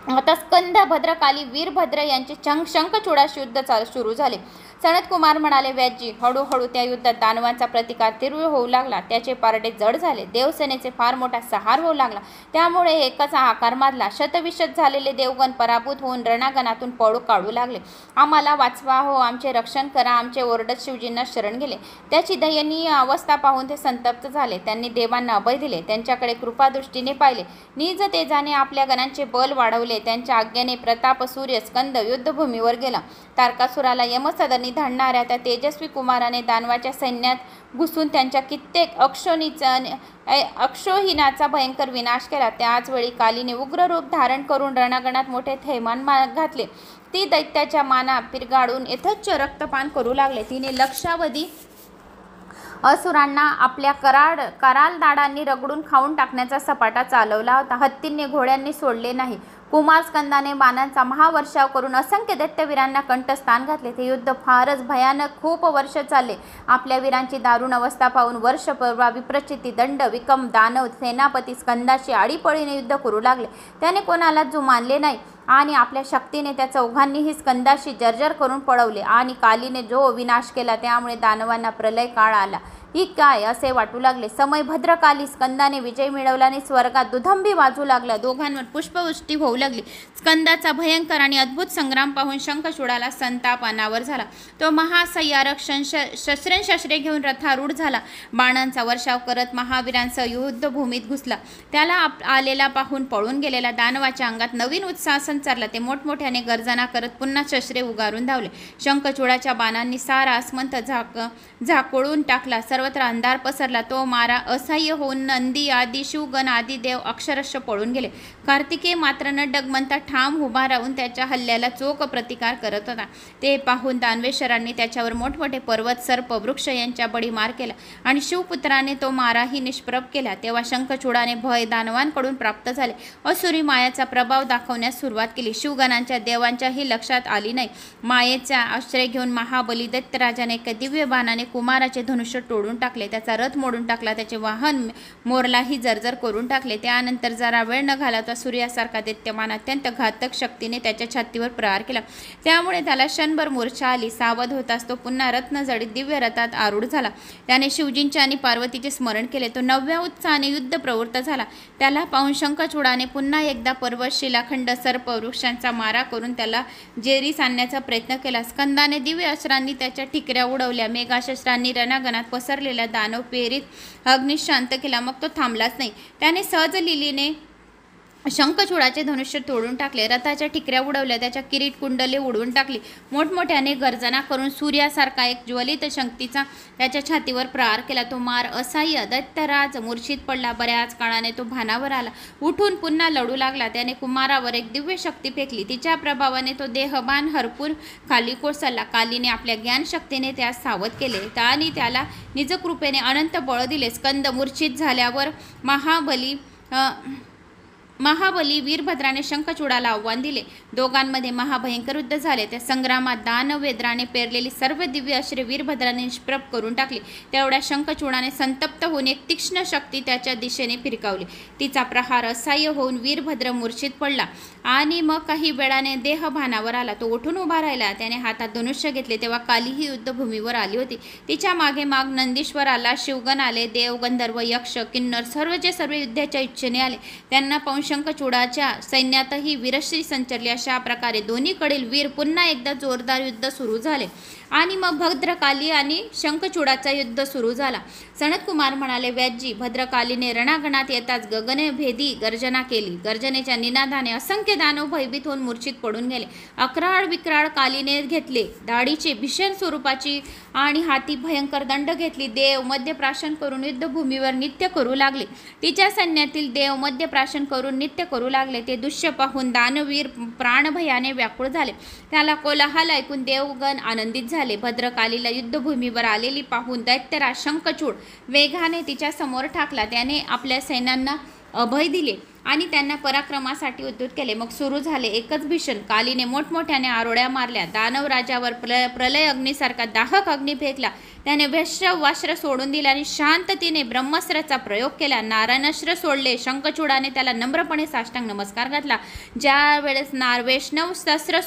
आता स्कंद, भद्रकाली, वीरभद्र यांचे शंखचूडाशी युद्ध सुरू झाले. सनत कुमार म्हणाले, व्यासजी, हळूहळू त्या युद्धात दानवांचा प्रतिकार तीव्र होऊ लागला. त्याचे पारडे जड झाले. देवसेनेचे फार मोठा सहार होऊ लागला. त्यामुळे एकच आकार मारला. शतविशत झालेले देवगण पराभूत होऊन रणांगणातून पळू काढू लागले. आम्हाला वाचवा हो, आमचे रक्षण करा, आमचे ओरडत शिवजींना शरण गेले. त्याची दयनीय अवस्था पाहून ते संतप्त झाले. त्यांनी देवांना अभय दिले. त्यांच्याकडे कृपादृष्टीने पाहिले. निज तेजाने आपल्या गणांचे बल वाढवले. त्यांच्या आज्ञेने प्रताप सूर्य स्कंद युद्धभूमीवर गेला. तारकासुराला यमसदनी धाडणाऱ्या त्या तेजस्वी कुमाराने दानवाच्या सैन्यात घुसून त्यांच्या कित्येक अक्षोहिणाचा भयंकर विनाश केला. त्याचवेळी कालीने उग्र रूप धारण करून रणांगणात मोठे थैमान घातले. ती दैत्याच्या माना पिरगाडून यथेच्छ रक्तपान करू लागले. तिने लक्षावधी असुरांना आपल्या कराल दाडांनी रगडून खाऊन टाकण्याचा सपाटा चालवला होता. हत्तींनी, घोड्यांनी सोडले नाही. कुमार स्कंदाने बाणांचा महावर्षाव करून असंख्य दैत्यवीरांना कंठस्थान घातले. ते युद्ध फारच भयानक खूप वर्ष चालले. आपल्या वीरांची दारुण अवस्था पाहून वर्षपर्वा, विप्रचिती, दंड, विकम, दानव सेनापती स्कंदाशी आडीपळीने युद्ध करू लागले. त्याने कोणाला जुमानले नाही आणि आपल्या शक्तीने त्या चौघांनीही स्कंदाशी जर्जर करून पळवले आणि कालीने जो विनाश केला त्यामुळे दानवांना प्रलय काळ आला. ही काय असे वाटू लागले. समय भद्रकाली स्कंदाने विजय मिळवला आणि स्वर्गात दुधंबी वाजू लागला. दोघांवर पुष्पवृष्टी होऊ लागली. स्कंदाचा भयंकर आणि अद्भुत संग्राम पाहून शंखचूडाला संताप अनावर झाला. तो महासय्यारक शस्त्रे घेऊन रथारूढ झाला. बाणांचा वर्षाव करत महावीरांसह युद्धभूमीत घुसला. त्याला आलेला पाहून पळून गेलेला दानवाच्या अंगात नवीन उत्साह संचारला. ते मोठमोठ्याने गर्जना करत पुन्हा शस्त्रे उगारून धावले. शंखचूडाच्या बाणांनी सारा आसमंत झाकोळून टाकला. सर्वत्र अंधार पसरला. तो मारा असह्य होऊन नंदी आदी शिवगण आदी देव अक्षरशः पळून गेले. कार्तिकेय मात्र न डगमंता ठाम उभा राहून त्याच्या हल्ल्याला चोख प्रतिकार करत होता. ते पाहून दानवेश्वरांनी त्याच्यावर मोठमोठे पर्वत, सर्प, वृक्ष यांच्या बळी मार केला आणि शिवपुत्राने तो माराही निष्प्रभ केला. तेव्हा शंखचूडाने भय दानवांकडून प्राप्त झाले. असुरी मायाचा प्रभाव दाखवण्यास सुरुवात केली. शिवगणांच्या देवांच्याही लक्षात आली नाही. मायेचा आश्रय घेऊन महाबली दैत्यराजाने एका दिव्य बाणाने कुमाराचे धनुष्य तोडून टाकले, त्याचा रथ मोडून टाकला, त्याचे वाहन मोरलाही जर्जर करून टाकले. त्यानंतर जरा वेळ न घालवता सूर्यासारखा दैत्यमान अत्यंत घातक शक्तीने त्याच्या छातीवर प्रहार केला. त्यामुळे त्याला क्षणभर मूर्छा आली. सावध होताच तो पुन्हा रत्नजडित दिव्य रथात आरूढ झाला. त्याने शिवजींचे आणि पार्वतीचे स्मरण केले. तो नव्या उत्साहाने युद्ध प्रवृत्त झाला. त्याला पाहून शंखचूडाने पुन्हा एकदा पर्वत, शिलाखंड, सर्प, वृक्षांचा मारा करून त्याला जेरीस आणण्याचा प्रयत्न केला. स्कंदाने दिव्य अस्त्रांनी त्याच्या ठिकऱ्या उडवल्या. मेघाशस्त्रांनी रणांगणात पसरलेला दानव पेरीत अग्नी शांत केला. मग तो थांबलाच नाही. त्याने सहज लिलीने शंखचूडाचे धनुष्य तोडून टाकले, रथाच्या ठिकऱ्या उडवल्या, त्याच्या किरीट कुंडले उडवून टाकली. मोठमोठ्याने गर्जना करून सूर्यासारखा एक ज्वलित शक्तीचा त्याच्या छातीवर प्रहार केला. तो मार असह्य. दैत्यराज मूर्छित पडला. बऱ्याच काळाने तो भानावर आला. उठून पुन्हा लढू लागला. त्याने कुमारावर एक दिव्य शक्ती फेकली. तिच्या प्रभावाने तो देहबान हरपून खाली कोसळला. कालीने आपल्या ज्ञानशक्तीने त्यास सावध केले आणि त्याला निजकृपेने अनंत बळ दिले. स्कंद मूर्छित झाल्यावर महाबली वीरभद्राने शंखचूडाला आव्हान दिले. दोघांमध्ये महाभयंकर युद्ध झाले. त्या संग्रामात दानवेंद्राने पेरलेली सर्व दिव्य अस्त्रे वीरभद्राने निष्प्रभ करून टाकली. तेवढ्या शंखचूडाने संतप्त होऊन एक तीक्ष्ण शक्ती त्याच्या दिशेने फिरकावली. तिचा प्रहार असह्य होऊन वीरभद्र मूर्छित पडला आणि मग काही वेळाने देह भानावर आला. तो उठून उभा राहिला. त्याने हातात धनुष्य घेतले तेव्हा काली ही युद्धभूमीवर आली होती. तिच्या मागे माग नंदीश्वर आला, शिवगण आले, देव, गंधर्व, यक्ष, किन्नर सर्वचे सर्व युद्धाच्या इच्छेने आले. त्यांना पाहून शंखचूडाच्या सैन्यातही वीरश्री संचरली. अशा प्रकारे दोन्हीकडील वीर पुन्हा एकदा जोरदार युद्ध सुरू झाले आणि मग भद्रकाली आणि शंखचूडाचा युद्ध सुरू झाला. सनतकुमार म्हणाले, व्यासजी, भद्रकालीने रणांगणात येताच गगनभेदी गर्जना केली. गर्जनेच्या निनादाने असंख्य दानव भयभीत होऊन मूर्छित पडून गेले. अक्राळ विक्राळ कालीने घेतले. दाढीचे भीषण स्वरूपाची आणि हाती भयंकर दंड घेतली. देव मध्यप्राशन करून युद्धभूमीवर नित्य करू लागले. तिच्या सैन्यातील देव मध्यप्राशन करून नित्य करू लागले. ते दृश्य पाहून दानवीर प्राणभयाने व्याकुळ झाले. त्याला कोलाहल ऐकून देवगण आनंदित झाले. भद्रकालीला युद्धभूमीवर आलेली पाहून दैत्यराज शंखचूड वेगाने तिच्या समोर ठाकला. त्याने आपल्या सैन्यांना अभय दिले आणि त्यांना पराक्रमासाठी उद्युत केले. मग सुरू झाले एकच भीषण. कालीने मोठमोठ्याने आरोळ्या मारल्या. दानव राजावर प्रलय अग्नीसारखा दाहक अग्नी फेकला. त्याने वैश्रवास्त्र सोडून दिले आणि शांततेने ब्रह्मास्त्राचा प्रयोग केला. नारायणास्त्र सोडले. शंखचूडाने त्याला नम्रपणे साष्टांग नमस्कार घातला. ज्या वेळेस वैष्णव शस्त्र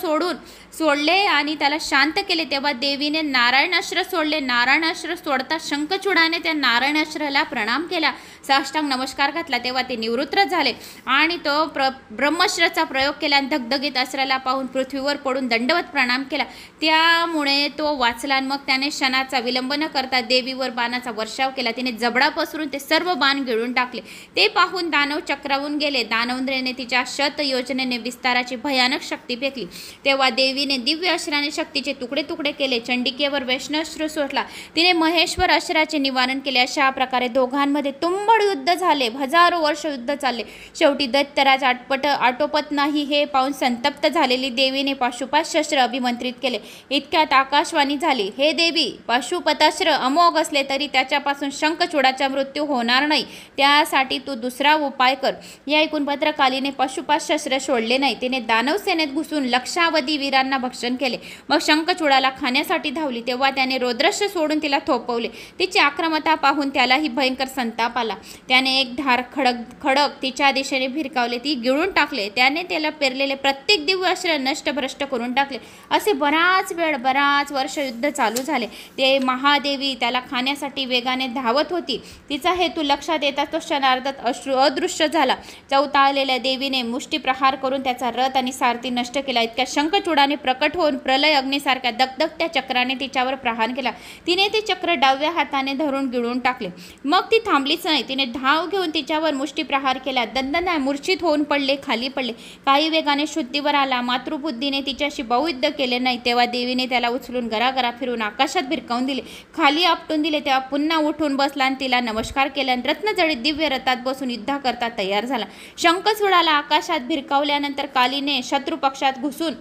सोडले आणि त्याला शांत केले तेव्हा देवीने नारायणास्त्र सोडले. नारायणास्त्र सोडता शंखचूडाने त्या नारायणास्त्राला प्रणाम केला, साष्टांग नमस्कार घातला. तेव्हा ते निवृत्त झाले आणि तो ब्रह्मास्त्राचा प्रयोग केला आणि धगधगीत अस्त्राला पाहून पृथ्वीवर पडून दंडवत प्रणाम केला. त्यामुळे तो वाचला. मग त्याने क्षणाचा विलंब न करता देवीवर बाणाचा वर्षाव केला. तिने जबडा पसरून ते सर्व बाण गिळून टाकले. ते पाहून दानव चक्रावून गेले. दानवेंद्राने तिच्या शत योजनेने विस्ताराची भयानक शक्ती फेकली. तेव्हा देवीने दिव्य अस्त्राने शक्तीचे तुकडे तुकडे केले. चंडिकेवर वैष्णवास्त्र सोडला. तिने महेश्वर अस्त्राचे निवारण केले. अशा प्रकारे दोघांमध्ये तुंबड युद्ध झाले. हजारो वर्ष युद्ध चालले. शेवटी दैत्यराज आटोपत नाही हे पाहून संतप्त झालेली देवीने पाशुपतास्त्र अभिमंत्रित केले. इतक्यात आकाशवाणी झाली, हे देवी, पाशुपतास्त्र अमोघ असले तरी त्याच्यापासून शंखचूडाचा मृत्यू होणार नाही. त्यासाठी तू दुसरा उपाय कर. या ऐकून भद्रकालीने पाशुपतास्त्र सोडले नाही. तिने दानव सेनेत घुसून लक्षावधी वीरांना भक्षण केले. मग शंखचूडाला खाण्यासाठी धावली तेव्हा त्याने रौद्रास्त्र सोडून तिला थोपवले. तिची आक्रमकता पाहून त्यालाही भयंकर संताप आला. त्याने एक धार खडक तिच्या दिशेने भिरकावले. ती गिळून टाकले. त्याने त्याला पेरलेले प्रत्येक दिव्य अस्त्र नष्टभ्रष्ट करून टाकले. असे बराच वर्ष युद्ध चालू झाले. ते महादेवी त्याला खाण्यासाठी वेगाने धावत होती. तिचा हेतू लक्षात येताच तो क्षणार्धात अदृश्य झाला. चौताळलेल्या देवीने मुष्टीप्रहार करून त्याचा रथ आणि सारथी नष्ट केला. इतक्या शंखचूडाने प्रकट होऊन प्रलय अग्नीसारख्या दगदगत्या चक्राने तिच्यावर प्रहार केला. तिने ते चक्र डाव्या हाताने धरून गिळून टाकले. मग ती थांबलीच नाही. तिने धाव घेऊन तिच्यावर मुष्टीप्रहार केला. दंदना मूर्छित होऊन खाली पडले. काही वेगाने शुद्धीवर आला. मातृबुद्धीने तिच्याशी बहुयुद्ध केले नाही. तेव्हा देवीने त्याला उचलून गरागरा फिरून आकाशात भिरकावून दिले. खाली आपटून दिले तेव्हा पुन्हा उठून बसला आणि तिला नमस्कार केला आणि रत्नजडित दिव्य रथात बसून युद्धाकरता तयार झाला. शंखचूडाला आकाशात भिरकावल्यानंतर कालीने शत्रू पक्षात घुसून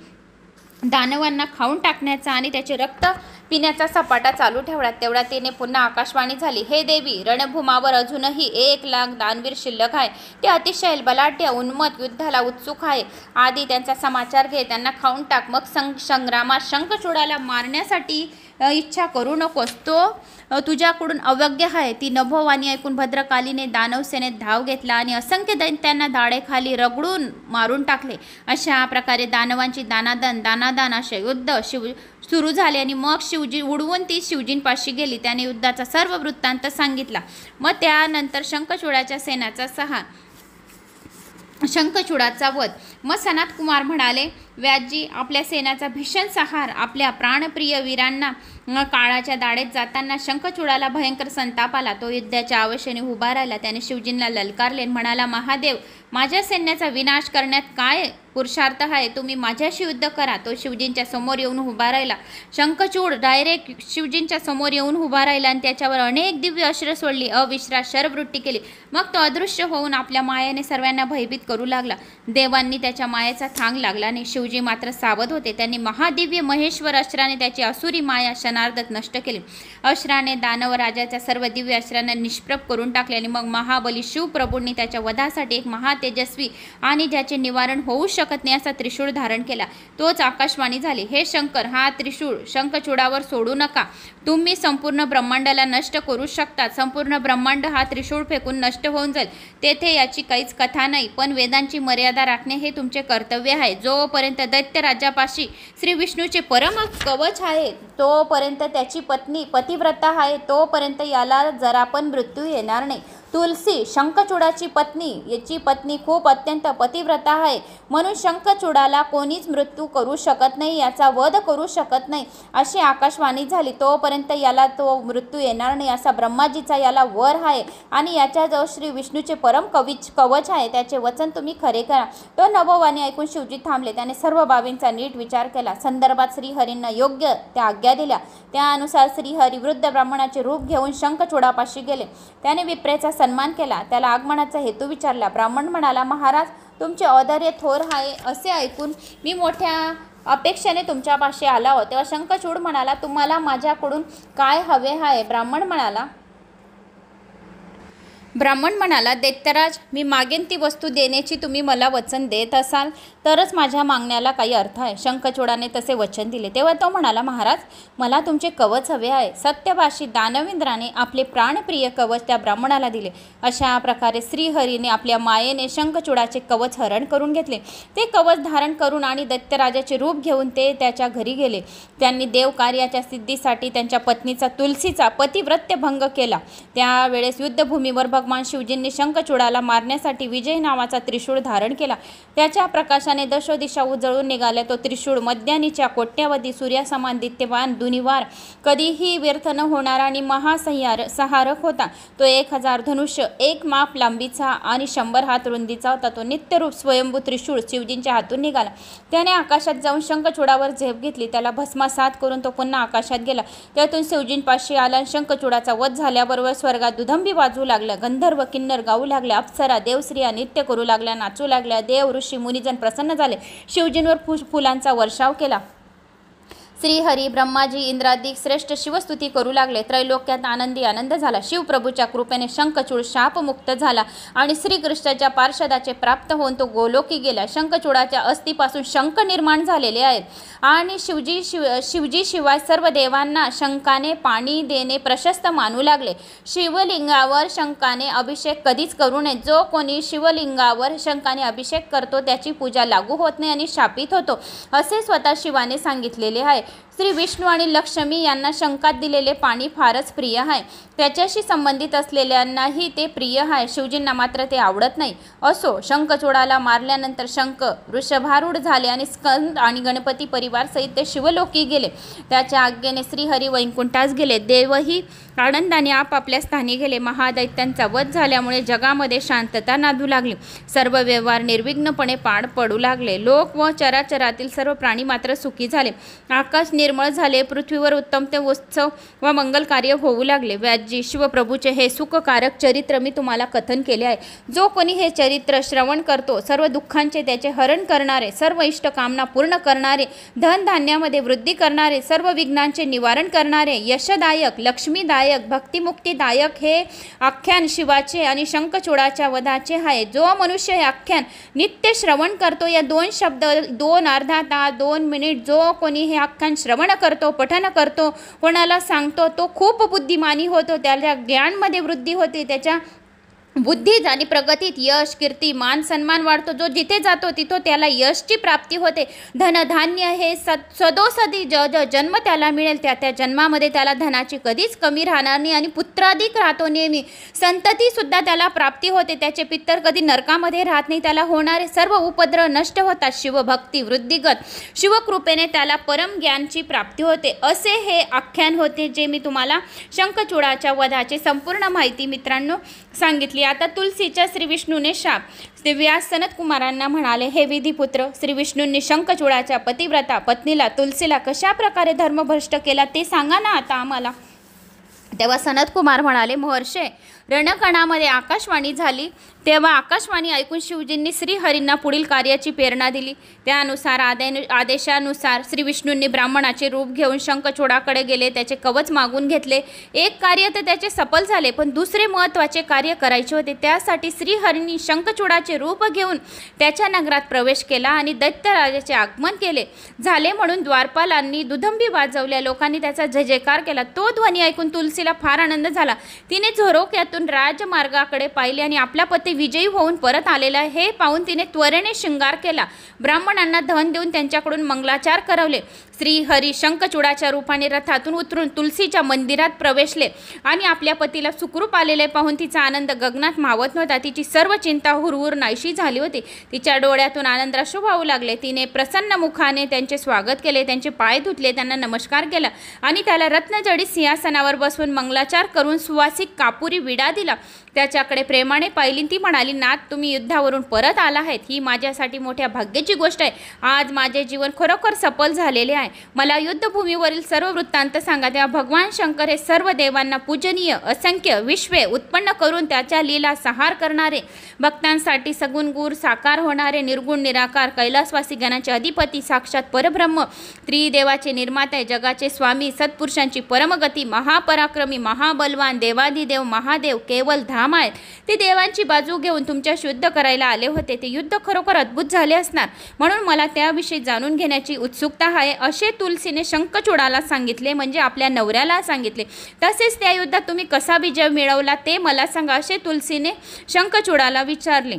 दानवांना खाऊन टाकण्याचा आणि त्याचे रक्त पिण्याचा सपाटा चालू ठेवला. तेवढ्या तिने पुन्हा आकाशवाणी झाली, हे देवी, रणभूमावर अजूनही 1,00,000 दानवीर शिल्लक आहे. ते अतिशय बलाढ्य, उन्मत्त, युद्धाला उत्सुक आहे. आधी त्यांचा समाचार घे, त्यांना खाऊन टाक. मग संग्रामात शंखचूडाला मारण्यासाठी इच्छा करू नकोस. तो तुझ्याकडून अवज्ञ आहे. ती नभोवाणी ऐकून भद्रकालीने दानव सेनेत धाव घेतला आणि असंख्य दैत्यांना दाढेखाली रगडून मारून टाकले. अशा प्रकारे दानवांची दानादान असे युद्ध सुरू झाले आणि मग शिवजी उडवून ती शिवजींपाशी गेली. त्याने युद्धाचा सर्व वृत्तांत सांगितला. मग त्यानंतर शंखचूडाच्या सेनाचा शंखचूडाचा वध. मग सनत कुमार म्हणाले, व्यासजी, आपल्या सेनाचा भीषण संहार आपल्या प्राणप्रिय वीरांना काळाच्या दाढेत जाताना शंखचूडाला भयंकर संताप आला. तो युद्धाच्या आवेशाने उभा राहिला. त्याने शिवजींना ललकारले, म्हणाला, महादेव, माझ्या सैन्याचा विनाश करण्यात काय पुरुषार्थ आहे? तुम्ही माझ्याशी युद्ध करा. तो शिवजींच्या समोर येऊन उभा राहिला. शंखचूड डायरेक्ट शिवजींच्या समोर येऊन उभा राहिला आणि त्याच्यावर अनेक दिव्य अस्त्र सोडली, अविश्रास शरवृत्ती केली. मग तो अदृश्य होऊन आपल्या मायेने सर्वांना भयभीत करू लागला. देवांनी त्याच्या मायेचा थांग लागला नाही. शिवजी मात्र सावध होते. त्यांनी महादिव्य महेश्वर अस्त्राने त्याची असुरी माया क्षणार्धात नष्ट केली. अस्त्राने दानव राजाच्या सर्व दिव्य अस्त्रांना निष्प्रभ करून टाकले आणि मग महाबली शिवप्रभूंनी त्याच्या वधासाठी एक महातेजस्वी आणि ज्याचे निवारण होऊ शकत नाही असा त्रिशूळ धारण केला. तोच आकाशवाणी झाली, हे शंकर, हा त्रिशूळ शंखचूडावर सोडू नका. तुम्ही संपूर्ण ब्रह्मांडाला नष्ट करू शकता. संपूर्ण ब्रह्मांड हा त्रिशूळ फेकून नष्ट होऊन जाईल. तेथे याची काहीच कथा नाही, पण वेदांची मर्यादा राखणे हे तुमचे कर्तव्य आहे. जोपर्यंत दैत्य राजापाशी श्री विष्णूचे परम कवच आहे, तोपर्यंत त्याची पत्नी पतिव्रता आहे, तोपर्यंत याला जरा पण मृत्यू येणार नाही. तुलसी, शंखचूडाची पत्नी, याची पत्नी खूप अत्यंत पतिव्रता आहे, म्हणून शंखचूडाला कोणीच मृत्यू करू शकत नाही, याचा वध करू शकत नाही अशी आकाशवाणी झाली. तोपर्यंत याला तो मृत्यू येणार नाही असा ब्रह्माजीचा याला वर आहे आणि याच्याजवळ श्री विष्णूचे परम कवच आहे. त्याचे वचन तुम्ही खरे करा. तो नभोवाणी ऐकून शिवजी थांबले. त्याने सर्व बाबींचा नीट विचार केला. संदर्भात श्रीहरींना योग्य त्या आज्ञा दिल्या. त्यानुसार श्रीहरी वृद्ध ब्राह्मणाचे रूप घेऊन शंखचूडापाशी गेले. त्याने विप्रेचा सन्मान केला. त्याला आगमनाचा हेतू विचारला. ब्राह्मण म्हणाला, महाराज, तुमचे औदार्य थोर आहे असे ऐकून मी मोठ्या अपेक्षेने तुमच्यापाशी आला हो. तेव्हा शंखचूड म्हणाला, तुम्हाला माझ्याकडून काय हवे आहे? ब्राह्मण म्हणाला, दैत्यराज, मी मागेन ती वस्तू देण्याची तुम्ही मला वचन देत असाल तरच माझ्या मागण्याला काही अर्थ आहे. शंखचूडाने तसे वचन दिले. तेव्हा तो म्हणाला, महाराज, मला तुमचे कवच हवे आहे. सत्यभाषी दानवेंद्राने आपले प्राणप्रिय कवच त्या ब्राह्मणाला दिले. अशा प्रकारे श्रीहरीने आपल्या मायेने शंखचूडाचे कवच हरण करून घेतले. ते कवच धारण करून आणि दैत्यराजाचे रूप घेऊन ते त्याच्या घरी गेले. त्यांनी देवकार्याच्या सिद्धीसाठी त्यांच्या पत्नीचा तुलसीचा पतिव्रत्य भंग केला. त्यावेळेस युद्धभूमीवर भगवान शिवजींनी शंखचूडाला मारण्यासाठी विजय नावाचा त्रिशूळ धारण केला. त्याच्या प्रकाशाने दशोदिशा उजळून निघाल्या. तो त्रिशूळ मध्यानीच्या कोट्यावधी सूर्यासमान दित्यवान, दुनिवार, कधीही व्यर्थ न होणारा आणि महासंहारक होता. तो 1000 धनुष्य, 1 माप लांबीचा आणि 100 हात रुंदीचा होता. तो नित्यरूप स्वयंभू त्रिशूळ शिवजींच्या हातून निघाला. त्याने आकाशात जाऊन शंखचूडावर झेप घेतली. त्याला भस्मसात करून तो पुन्हा आकाशात गेला. त्यातून शिवजींपाशी आला. शंखचूडाचा वध झाल्याबरोबर स्वर्गात दुधंबी वाजवू लागला. गंधर्व किन्नर गाऊ लागल्या. अप्सरा देवस्त्रिया नृत्य करू लागल्या, नाचू लागल्या. देव ऋषी मुनिजन प्रसन्न झाले. शिवजींवर फुलांचा वर्षाव केला. श्रीहरी, ब्रह्माजी, इंद्रादिक श्रेष्ठ शिवस्तुती करू लागले. त्रैलोक्यात आनंद झाला. शिवप्रभूच्या कृपेने शंखचूड शापमुक्त झाला आणि श्रीकृष्णाच्या पार्षदाचे प्राप्त होऊन तो गोलोकी गेला. शंखचूडाच्या अस्थिपासून शंख निर्माण झालेले आहेत आणि शिवजी शिवाय सर्व देवांना शंखाने पाणी देणे प्रशस्त मानू लागले. शिवलिंगावर शंखाने अभिषेक कधीच करू नये. जो कोणी शिवलिंगावर शंखाने अभिषेक करतो त्याची पूजा लागू होत नाही आणि शापित होतो असे स्वतः शिवाने सांगितलेले आहे. श्री विष्णू आणि लक्ष्मी यांना शंखात दिलेले पाणी फारच प्रिय आहे. त्याच्याशी संबंधित असलेल्यांनाही ते प्रिय आहे. शिवजींना मात्र ते आवडत नाही. असो, शंखचूडाला मारल्यानंतर शंख वृषभारूढ झाले आणि स्कंद आणि गणपती परिवार सहित ते शिवलोकी गेले. त्याच्या आज्ञेने श्रीहरी वैकुंठास गेले. देवही आनंदाने आपापल्या स्थानी गेले. महादैत्यांचा वध झाल्यामुळे जगामध्ये शांतता नांदू लागली. सर्व व्यवहार निर्विघ्नपणे पार पडू लागले. लोक व चराचरातील सर्व प्राणी मात्र सुखी झाले. आकाश निर्मळ झाले. पृथ्वीवर उत्तम ते उत्सव व मंगल कार्य होऊ लागले. व्यासजी शिवप्रभूचे हे सुखकारक चरित्र मी तुम्हाला कथन केले आहे. जो कोणी हे चरित्र श्रवण करतो, सर्व दुःखांचे त्याचे हरण करणारे, सर्व इष्टकामना पूर्ण करणारे, धनधान्यामध्ये वृद्धी करणारे, सर्व विघ्नांचे निवारण करणारे, यशदायक, लक्ष्मीदायक, भक्तिमुक्तीदायक हे आख्यान शिवाचे आणि शंखचूडाच्या वधाचे आहे. जो मनुष्य हे आख्यान नित्य श्रवण करतो, या 2 शब्द, 2 अर्धा तास, 2 मिनिट जो कोणी हे आख्यान श्रवण करतो, पठन करतो, कोणाला सांगतो, तो खूप बुद्धिमानी होतो. त्याच्या ज्ञानमध्ये वृद्धी होते. त्याच्या बुद्धीत आणि प्रगतीत यश, कीर्ती, मान, सन्मान वाढतो. जो जिथे जातो तिथं त्याला यशची प्राप्ती होते. धनधान्य हे सदोसदी जन्म त्याला मिळेल. त्या जन्मामध्ये त्याला धनाची कधीच कमी राहणार नाही आणि पुत्राधिक राहतो नेहमी. संततीसुद्धा त्याला प्राप्ती होते. त्याचे पितर कधी नरकामध्ये राहत नाही. त्याला होणारे सर्व उपद्रव नष्ट होतात. शिवभक्ती वृद्धिगत, शिवकृपेने त्याला परम ज्ञानची प्राप्ती होते. असे हे आख्यान होते जे मी तुम्हाला शंखचूडाच्या वधाची संपूर्ण माहिती मित्रांनो सांगितली. आता तुलसीच्या श्री विष्णूने शाप. श्री व्यास सनत कुमारांना म्हणाले, हे विधिपुत्र, श्री विष्णूंनी शंखचूडाच्या पतिव्रता पत्नीला तुलसीला कशा प्रकारे धर्मभ्रष्ट केला ते सांगा ना आता आम्हाला. तेव्हा सनत कुमार म्हणाले, महर्षे, रणकणामध्ये आकाशवाणी झाली. तेव्हा आकाशवाणी ऐकून शिवजींनी श्रीहरींना पुढील कार्याची प्रेरणा दिली. त्यानुसार आदेशानुसार श्री विष्णूंनी ब्राह्मणाचे रूप घेऊन शंखचूडाकडे गेले. त्याचे कवच मागून घेतले. एक कार्य तर त्याचे सफल झाले, पण दुसरे महत्त्वाचे कार्य करायचे होते. त्यासाठी श्रीहरींनी शंखचूडाचे रूप घेऊन त्याच्या नगरात प्रवेश केला आणि दैत्यराजाचे आगमन केले. झाले म्हणून द्वारपालांनी दुधंबी वाजवल्या. लोकांनी त्याचा जय जयकार केला. तो ध्वनी ऐकून तुलसीला फार आनंद झाला. तिने झोरोक्यातून राजमार्गाकडे पाहिले आणि आपला पती विजयी होऊन परत आलेला हे पाहून तिने त्वरेने शृंगार केला. ब्राह्मणांना धन देऊन त्यांच्याकडून मंगलाचार करवले. श्रीहरी शंखचूडाच्या रूपाने रथातून उतरून तुलसीच्या मंदिरात प्रवेशले आणि आपल्या पतीला सुखरूप आलेले पाहून तिचा आनंद गगनात मावत नव्हता. तिची सर्व चिंता हुरहुर नाहीशी झाली होती. तिच्या डोळ्यातून आनंदाश्रू वाहू लागले. तिने प्रसन्न मुखाने त्यांचे स्वागत केले, त्यांचे पाय धुतले, त्यांना नमस्कार केला आणि त्याला रत्नजडित सिंहासनावर बसवून मंगलाचार करून सुवासिक कापुरी विडा दिला. त्याच्याकडे प्रेमाने पाहिली. ती म्हणाली, नाथ, तुम्ही युद्धावरून परत आला आहेत, ही माझ्यासाठी मोठ्या भाग्याची गोष्ट आहे. आज माझे जीवन खरोखर सफल झालेले आहे. मला युद्धभूमीवरील सर्व वृत्तांत सांगा. तेव्हा भगवान शंकर हे सर्व देवांना पूजनीय, असंख्य विश्वे उत्पन्न करून त्याच्या लीला सहार करणारे, भक्तांसाठी सगुण गुर साकार होणारे, निर्गुण निराकार कैलासवासी गणाचे अधिपती, साक्षात परब्रह्म, त्रिदेवाचे निर्माते, जगाचे स्वामी, सत्पुरुषांची परमगती, महापराक्रमी, महाबलवान, देवाधिदेव महादेव केवळ धाम आहेत. ते देवांची बाजू घेऊन तुमच्याशी युद्ध करायला आले होते. ते युद्ध खरोखर अद्भुत झाले असणार, म्हणून मला त्याविषयी जाणून घेण्याची उत्सुकता आहे, असे तुलसीने शंखचूडाला सांगितले. म्हणजे आपल्या नवऱ्याला सांगितले. तसेच त्या युद्धात तुम्ही कसा विजय मिळवला ते मला सांगा, असे तुलसीने शंखचूडाला विचारले.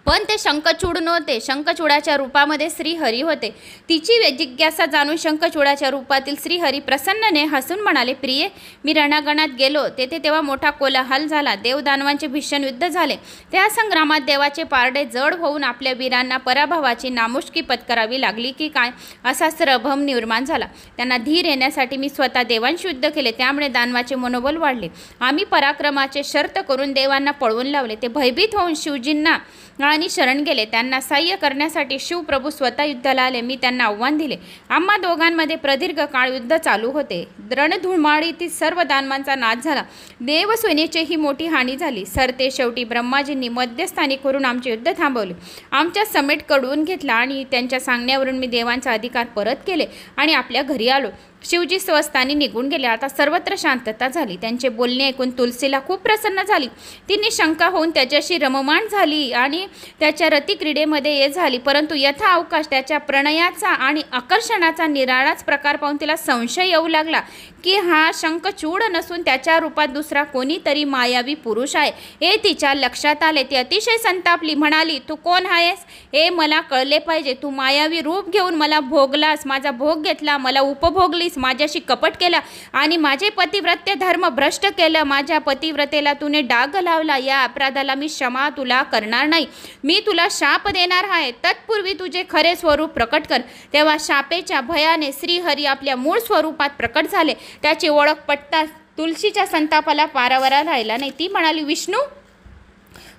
पण ते शंखचूड नव्हते. शंखचूडाच्या रूपामध्ये श्रीहरी होते. तिची जिज्ञासा जाणून शंखचूडाच्या रूपातील श्रीहरी प्रसन्नने हसून म्हणाले, प्रिये, मी रणांगणात गेलो तेथे तेव्हा मोठा कोलाहल झाला. देवदानवांचे भीषण युद्ध झाले. त्या संग्रामात देवाचे पारडे जड होऊन आपल्या वीरांना पराभवाची नामुष्की पत्करावी लागली की काय असा सरभम निर्माण झाला. त्यांना धीर येण्यासाठी मी स्वतः देवांशी युद्ध केले. त्यामुळे दानवाचे मनोबल वाढले. आम्ही पराक्रमाचे शर्त करून देवांना पळवून लावले. ते भयभीत होऊन शिवजींना आणि शरण गेले. त्यांना सहाय्य करण्यासाठी शिवप्रभू स्वतः युद्धाला आले. मी त्यांना आव्हान दिले. आम्हा दोघांमध्ये प्रदीर्घ काळ युद्ध चालू होते. रणधुमाळीतील सर्व दानवांचा नाश झाला. देवसेनेचीही मोठी हानी झाली. सरते शेवटी ब्रह्माजींनी मध्यस्थानी करून आमचे युद्ध थांबवले. आमच्या समेट कडवून घेतला आणि त्यांच्या सांगण्यावरून मी देवांचा अधिकार परत केले आणि आपल्या घरी आलो. शिवजी स्वस्थानी निघून गेले. आता सर्वत्र शांतता झाली. त्यांचे बोलणे ऐकून तुलसीला खूप प्रसन्न झाली. तिने शंका होऊन त्याच्याशी रममाण झाली आणि त्याच्या रतिक्रीडेमध्ये ये झाली. परंतु यथा अवकाश त्याच्या प्रणयाचा आणि आकर्षणाचा निराळाच प्रकार पाहून तिला संशय येऊ लागला की हा शंखचूड नसून त्याच्या रूपात दुसरा कोणीतरी मायावी पुरुष आहे हे तिच्या लक्षात आले. ती अतिशय संतापली. म्हणाली, तू कोण आहेस हे मला कळले पाहिजे. तू मायावी रूप घेऊन मला भोगलास, माझा भोग घेतला, मला उपभोगलीस, माझ्याशी कपट केला आणि माझे पतिव्रत्य धर्म भ्रष्ट केलं. माझ्या पतिव्रतेला तुने डाग लावला. या अपराधाला मी क्षमा तुला करणार नाही. मी तुला शाप देणार आहे. तत्पूर्वी तुझे खरे स्वरूप प्रकट कर. तेव्हा शापेच्या भयाने श्रीहरी आपल्या मूळ स्वरूपात प्रकट झाले. त्याची ओळख पटताच तुलसीच्या संतापाला पारावरा राहिला नाही. ती म्हणाली, विष्णू,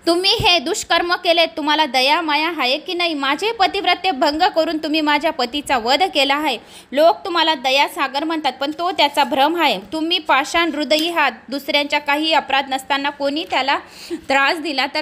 तुम्ही हे दुष्कर्म केले, तुम्हाला दया माया आहे की नाही? माझे पतिव्रत्य भंग करून तुम्ही माझ्या पतीचा वध केला आहे. लोक तुम्हाला दया सागर म्हणतात, पण तो त्याचा भ्रम आहे. तुम्ही पाषाण हृदयी आहात. दुसऱ्यांच्या काही अपराध नसताना कोणी त्याला त्रास दिला तर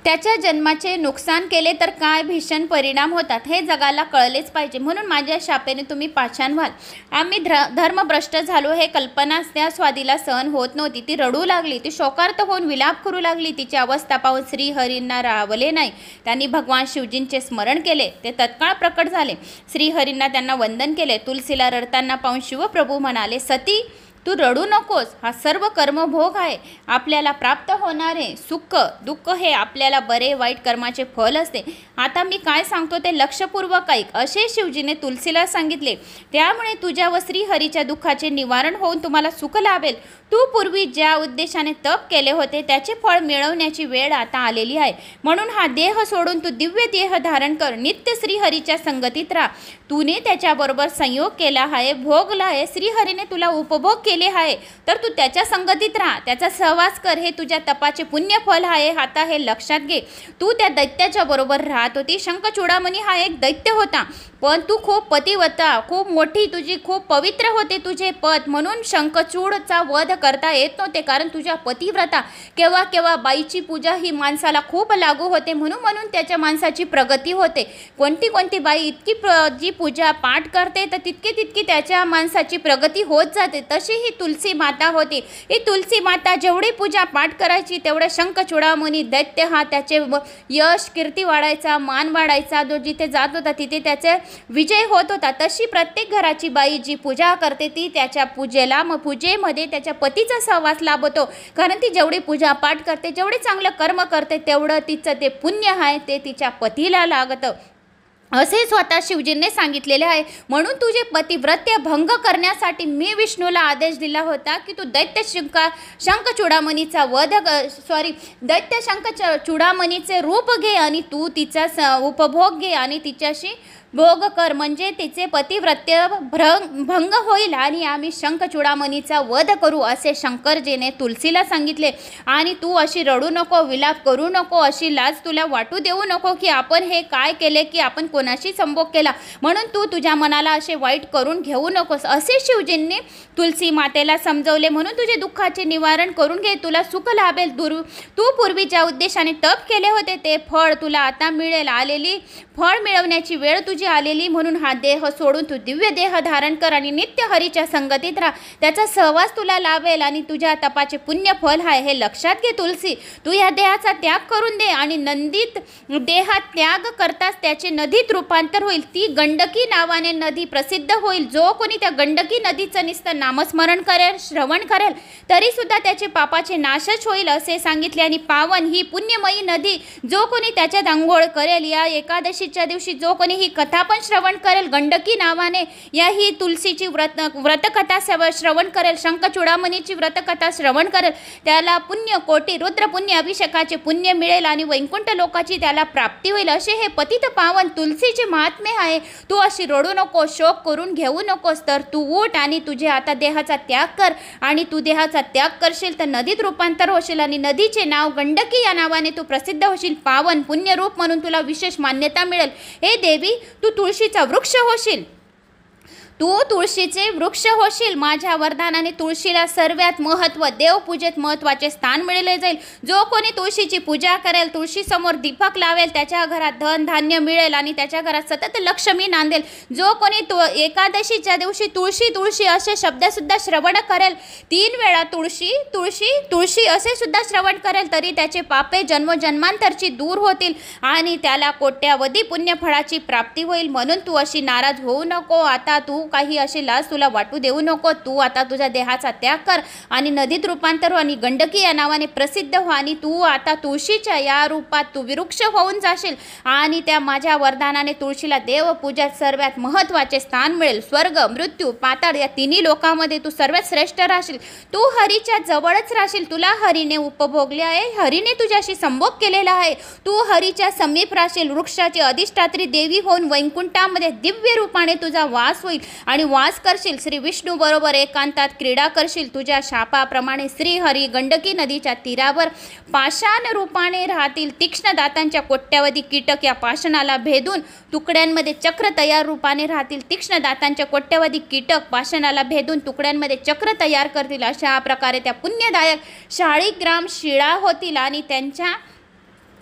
त्याच्या जन्माचे नुकसान केले तर काय भीषण परिणाम होतात हे जगाला कळलेच पाहिजे. म्हणून माझ्या शापेने तुम्ही पाषाण व्हाल. आम्ही धर्मभ्रष्ट झालो हे कल्पना त्या स्वातीला सहन होत नव्हती. ती रडू लागली. ती शोकार्त होऊन विलाप करू लागली. तिची अवस्था पाहून श्रीहरींना राहवले नाही. त्यांनी भगवान शिवजींचे स्मरण केले. ते तत्काळ प्रकट झाले. श्रीहरींना त्यांना वंदन केले. तुलसीला रडताना पाहून शिवप्रभू म्हणाले, सती, तू रडू नकोस. हा सर्व कर्मभोग आहे. आपल्याला प्राप्त होणारे सुख दुःख हे आपल्याला बरे वाईट कर्माचे फल असते. आता मी काय सांगतो ते लक्षपूर्वक ऐक, असे शिवजीने तुलसीला सांगितले. त्यामुळे तुझ्या व श्रीहरीच्या दुःखाचे निवारण होऊन तुम्हाला सुख लाभेल. तू पूर्वी ज्या उद्देशाने तप केले होते त्याचे फळ मिळवण्याची वेळ आता आलेली आहे. म्हणून हा देह सोडून तू दिव्य देह धारण कर. नित्य श्रीहरीच्या संगतीत राहा. तूने त्याच्याबरोबर संयोग केला आहे, भोगला आहे. श्रीहरीने तुला उपभोग केले आहे तर तू त्याच्या संगतीत राहा, त्याचा सहवास कर. हे तुझ्या तपाचे पुण्य फल आहे. आता हे लक्षात घे. तू त्या दैत्याच्या बरोबर राहत होती. शंखचूडामणी हा एक दैत्य होता, पण तू खूप पतिव्रता, खूप मोठी, तुझी खूप पवित्र होते तुझे पद. म्हणून शंखचूडचा वध करता येत नव्हते, कारण तुझ्या पतिव्रता. केव्हा केव्हा बाईची पूजा ही माणसाला खूप लागू होते, म्हणून त्याच्या माणसाची प्रगती होते. कोणती बाई इतकी जी पूजा पाठ करते तर तितकी त्याच्या माणसाची प्रगती होत जाते. तशी ही तुलसी माता होती. ही तुलसी माता जेवढी पूजा पाठ करायची तेवढे शंखचूडामणी दैत्य हा त्याचे यश कीर्ती वाढायचा, मान वाढायचा. जो जिथे जात होता तिथे त्याचे विजय होत होता. तशी प्रत्येक घराची बाई जी पूजा करते ती त्याच्या पूजेमध्ये त्याच्या पतीचा सहवास लाभतो. कारण ती जेवढी पूजा पाठ करते, जेवढे चांगलं कर्म करते तेवढं तिचं ते पुण्य आहे ते तिच्या पतीला लागतं, असे स्वतः शिवजींनी सांगितलेले आहे. म्हणून तुझे पतिव्रत्य भंग करण्यासाठी मी विष्णूला आदेश दिला होता की तू दैत्य शंखचूडामणीचा दैत्य शंखचूडामणीचे रूप घे आणि तू तिचा उपभोग घे आणि तिच्याशी भोग कर, म्हणजे तिचे पतिव्रत्य भंग होईल आणि आम्ही शंखचूडामणीचा वध करू, असे शंकरजीने तुलसीला सांगितले. आणि तू अशी रडू नको, विलाप करू नको, अशी लाज तुला वाटू देऊ नको की आपण हे काय केले, की आपण कोणाशी संभोग केला, म्हणून तू तुझ्या मनाला असे वाईट करून घेऊ नकोस, असे शिवजींनी तुलसी मातेला समजवले. म्हणून तुझे दुःखाचे निवारण करून घे, तुला सुख लाभेल. तू पूर्वी ज्या उद्देशाने तप केले होते ते फळ तुला आता मिळेल. आलेली फळ मिळवण्याची वेळ तुझी आलेली. म्हणून हा देह सोडून तू दिव्य देह धारण कर आणि नित्य हरीच्या संगतीत राहा. त्याचा सहवास तुला लाभेल आणि तुझ्या तपाचे पुण्य फल आहे हे लक्षात घे. तुलसी, तू या देहाचा त्याग करून दे आणि नंदीत देहात त्याग करताच त्याचे नदीत रूपांतर होईल. ती गंडकी नावाने नदी प्रसिद्ध होईल. जो कोणी त्या गंडकी नदीचं नुसतं नामस्मरण करेल, श्रवण करेल, तरी सुद्धा त्याचे पापाचे नाशच होईल असे सांगितले. आणि पावन ही पुण्यमयी नदी जो कोणी त्याच्यात आंघोळ करेल, या एकादशीच्या दिवशी जो कोणी ही कथा पण श्रवण करेल गंडकी नावाने, या ही तुलसीची व्रतकथा श्रवण करेल, शंखचूडामणीची व्रतकथा श्रवण करेल, त्याला पुण्य कोटी रुद्र पुण्य अभिषेकाचे पुण्य मिळेल आणि वैकुंठ लोकाची त्याला प्राप्ती होईल. असे हे पतित पावन तुलसीचे महात्म्य आहे. तू अशी रडू नको, शोक करून घेऊ नकोस, तर तू उठ आणि तुझे आता देहाचा त्याग कर. आणि तू देहाचा त्याग करशील तर नदीत रूपांतर होशील आणि नदीचे नाव गंडकी या नावाने तू प्रसिद्ध होशील. पावन पुण्यरूप म्हणून तुला विशेष मान्यता मिळेल. हे देवी, तू तुळशीचा वृक्ष होशील. तू तुळशीचे वृक्ष होशील. माझ्या वरदानाने तुळशीला सर्वात महत्त्व, देवपूजेत महत्त्वाचे स्थान मिळले जाईल. जो कोणी तुळशीची पूजा करेल, तुळशीसमोर दीपक लावेल, त्याच्या घरात धन धान्य मिळेल आणि त्याच्या घरात सतत लक्ष्मी नांदेल. जो कोणी एकादशीच्या दिवशी तुळशी तुळशी असे शब्दसुद्धा श्रवण करेल, 3 वेळा तुळशी तुळशी तुळशी असे सुद्धा श्रवण करेल, तरी त्याचे पापे जन्मजन्मांतरची दूर होतील आणि त्याला कोट्यावधी पुण्यफळाची प्राप्ती होईल. म्हणून तू अशी नाराज होऊ नको. आता तू काही अशी लाज तुला वाटू देऊ नको. तू आता तुझ्या देहाचा त्याग कर आणि नदीत रूपांतर हो आणि गंडकी या नावाने प्रसिद्ध हो आणि तू आता तुळशीच्या या रूपात तू विवृक्ष होऊन जाशील आणि त्या माझ्या वरदानाने तुळशीला देवपूजात सर्वात महत्त्वाचे स्थान मिळेल. स्वर्ग, मृत्यू, पाताळ या तिन्ही लोकांमध्ये तू सर्वात श्रेष्ठ राहशील. तू हरीच्या जवळच राहशील. तुला हरीने उपभोगले आहे, हरीने तुझ्याशी संभोग केलेला आहे. तू हरीच्या समीप राहशील. वृक्षाची अधिष्ठात्री देवी होऊन वैकुंठामध्ये दिव्य रूपाने तुझा वास होईल आणि वास करशील. श्री विष्णू बरोबर एकांतात क्रीडा करशील. तुझ्या शापाप्रमाणे श्रीहरी गंडकी नदीच्या तीरावर पाषाण रूपाने राहतील. तीक्ष्ण दातांच्या कोट्यावधी कीटक या पाषाणाला भेदून तुकड्यांमध्ये चक्र तयार रूपाने राहतील. तीक्ष्ण दातांच्या कोट्यावधी कीटक पाषाणाला भेदून तुकड्यांमध्ये चक्र तयार करतील. अशा प्रकारे त्या पुण्यदायक शाळीग्राम शिळा होतील आणि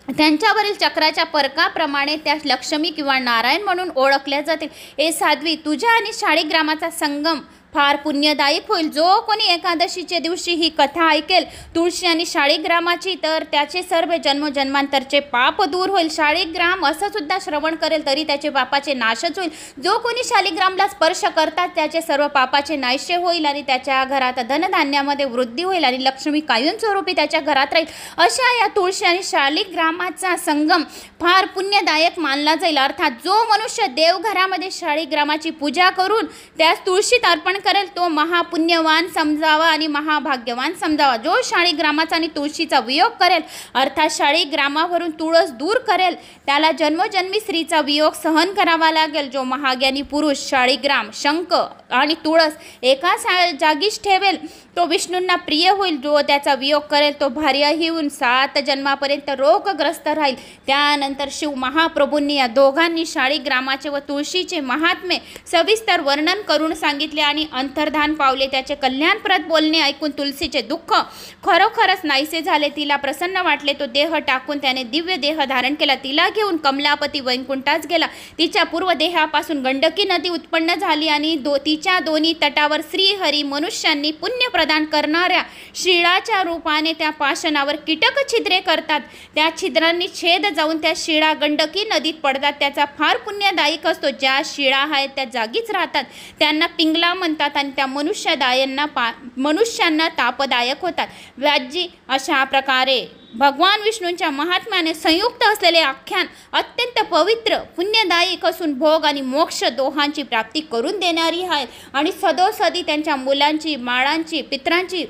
त्यांच्यावरील चक्राच्या परकाप्रमाणे त्या लक्ष्मी किंवा नारायण म्हणून ओळखल्या जातील. हे साध्वी, तुझ्या आणि शाळीग्रामाचा संगम फार पुण्यदायक होईल. जो कोणी एकादशीच्या दिवशी ही कथा ऐकेल तुळशी आणि शाळीग्रामाची, तर त्याचे सर्व जन्मजन्मांतरचे पाप दूर होईल. शाळीग्राम असं सुद्धा श्रवण करेल तरी त्याचे पापाचे नाशच होईल. जो कोणी शाळीग्रामला स्पर्श करतात त्याचे सर्व पापाचे नाश्य होईल आणि त्याच्या घरात धनधान्यामध्ये वृद्धी होईल आणि लक्ष्मी कायमस्वरूपी त्याच्या घरात राहील. अशा या तुळशी आणि शाळीग्रामाचा संगम फार पुण्यदायक मानला जाईल. अर्थात जो मनुष्य देवघरामध्ये शाळीग्रामाची पूजा करून त्यास तुळशीत अर्पण करेल तो महापुण्यवान समजावा आणि महाभाग्यवान समजावा. जो शाळीग्रामाचा आणि तुळशीचा वियोग करेल अर्थात शाळीग्रामावरून तुळस दूर करेल त्याला जन्मजन्मी स्त्रीचा वियोग सहन करावा लागेल. जो महाज्ञानी पुरुष शाळीग्राम, शंख आणि तुळस एका जागीच ठेवेल तो विष्णूंना प्रिय होईल. जो त्याचा वियोग करेल तो भार्याही होऊन 7 जन्मापर्यंत रोगग्रस्त राहील. त्यानंतर शिव महाप्रभूंनी या दोघांनी शाळीग्रामाचे व तुळशीचे महात्म्य सविस्तर वर्णन करून सांगितले आणि अंतर्धान पावले. त्याचे कल्याणप्रद बोलणे ऐकून तुलसीचे दुःख खरोखरच नाहीसे झाले. तिला प्रसन्न वाटले. तो देह टाकून त्याने दिव्य देह धारण केला. तिला घेऊन कमलापती वैकुंठास गेला. तिच्या पूर्व देहापासून गंडकी नदी उत्पन्न झाली आणि तिच्या दोन्ही तटावर श्रीहरी मनुष्यांनी पुण्य प्रदान करणाऱ्या शिळाच्या रूपाने त्या पाषाणावर कीटक छिद्रे करतात. त्या छिद्रांनी छेद जाऊन त्या शिळा गंडकी नदीत पडतात. त्याचा फार पुण्यदायक असतो. ज्या शिळा आहेत त्या जागीच राहतात त्यांना पिंगला म्हणतात आणि त्या मनुष्यांना तापदायक होतात. व्यासजी अशा प्रकारे भगवान विष्णूंच्या महात्म्याने संयुक्त असलेले आख्यान अत्यंत पवित्र पुण्यदायक असून भोग आणि मोक्ष दोहांची प्राप्ती करून देणारी आहे आणि सदोसदी त्यांच्या मुलांची, बाळांची, पितरांची,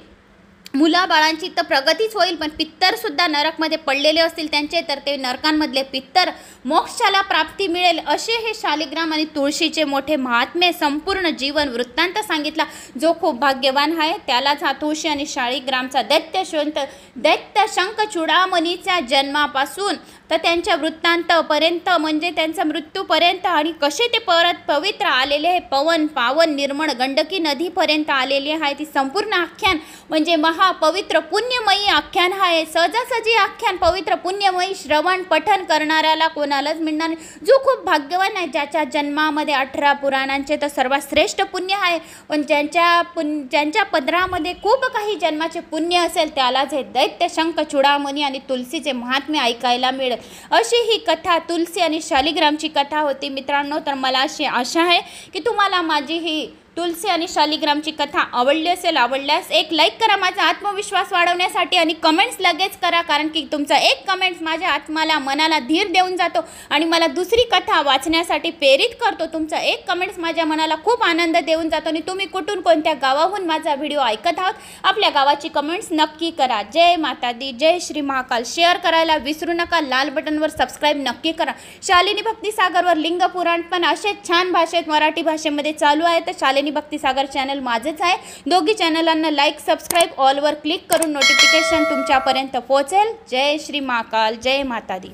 मुलाबाळांची तर प्रगतीच होईल. पण पित्तरसुद्धा नरकमध्ये पडलेले असतील त्यांचे तर ते नरकांमधले पित्तर मोक्षाला प्राप्ती मिळेल. असे हे शालिग्राम आणि तुळशीचे मोठे महात्म्य संपूर्ण जीवन वृत्तांत सांगितला. जो खूप भाग्यवान आहे त्यालाच हा तुळशी आणि शालिग्रामचा दैत्य शंख चूडामणीच्या जन्मापासून तर त्यांच्या वृत्तांतपर्यंत म्हणजे त्यांचा मृत्यूपर्यंत आणि कसे ते परत पवित्र आलेले आहे, पवन पावन निर्मळ गंडकी नदीपर्यंत आलेले आहे. ती संपूर्ण आख्यान म्हणजे महापवित्र पुण्यमयी आख्यान आहे. सहजासहजी आख्यान पवित्र पुण्यमयी श्रवण पठन करणाऱ्याला कोणालाच मिळणार नाही. जो खूप भाग्यवान आहे ज्याच्या जन्मामध्ये 18 पुराणांचे तर सर्वात श्रेष्ठ पुण्य आहे. पण ज्यांच्या पदरामध्ये खूप काही जन्माचे पुण्य असेल त्यालाच हे दैत्य शंख चूडामणी आणि तुलसीचे महात्म्य ऐकायला मिळेल. अशी ही कथा तुलसी आणि शालिग्रामची कथा होती मित्रांनो. तर मला अशी आशा आहे की तुम्हाला माझी ही तुलसी आणि शालिग्रामची कथा आवडली असेल. आवडल्यास एक लाईक करा माझा आत्मविश्वास वाढवण्यासाठी आणि कमेंट्स लगेच करा, कारण की तुमचा एक कमेंट्स माझ्या आत्माला मनाला धीर देऊन जातो आणि मला दुसरी कथा वाचण्यासाठी प्रेरित करतो. तुमचा एक कमेंट्स माझ्या मनाला खूप आनंद देऊन जातो. आणि तुम्ही कुठून कोणत्या गावाहून माझा व्हिडिओ ऐकत आहात आपल्या गावाची कमेंट्स नक्की करा. जय माता दी, जय श्री महाकाल. शेअर करायला विसरू नका. लाल बटनवर सबस्क्राईब नक्की करा. शालिनी भक्तिसागरवर लिंग पुराण पण असेच छान भाषेत मराठी भाषेमध्ये चालू आहे. तर शालिनी भक्तिसागर चॅनल माझेच आहे. दोघी चॅनलांना लाईक, सबस्क्राईब, ऑलवर क्लिक करून नोटिफिकेशन तुमच्यापर्यंत पोहोचेल. जय श्री महाकाल, जय माता दी.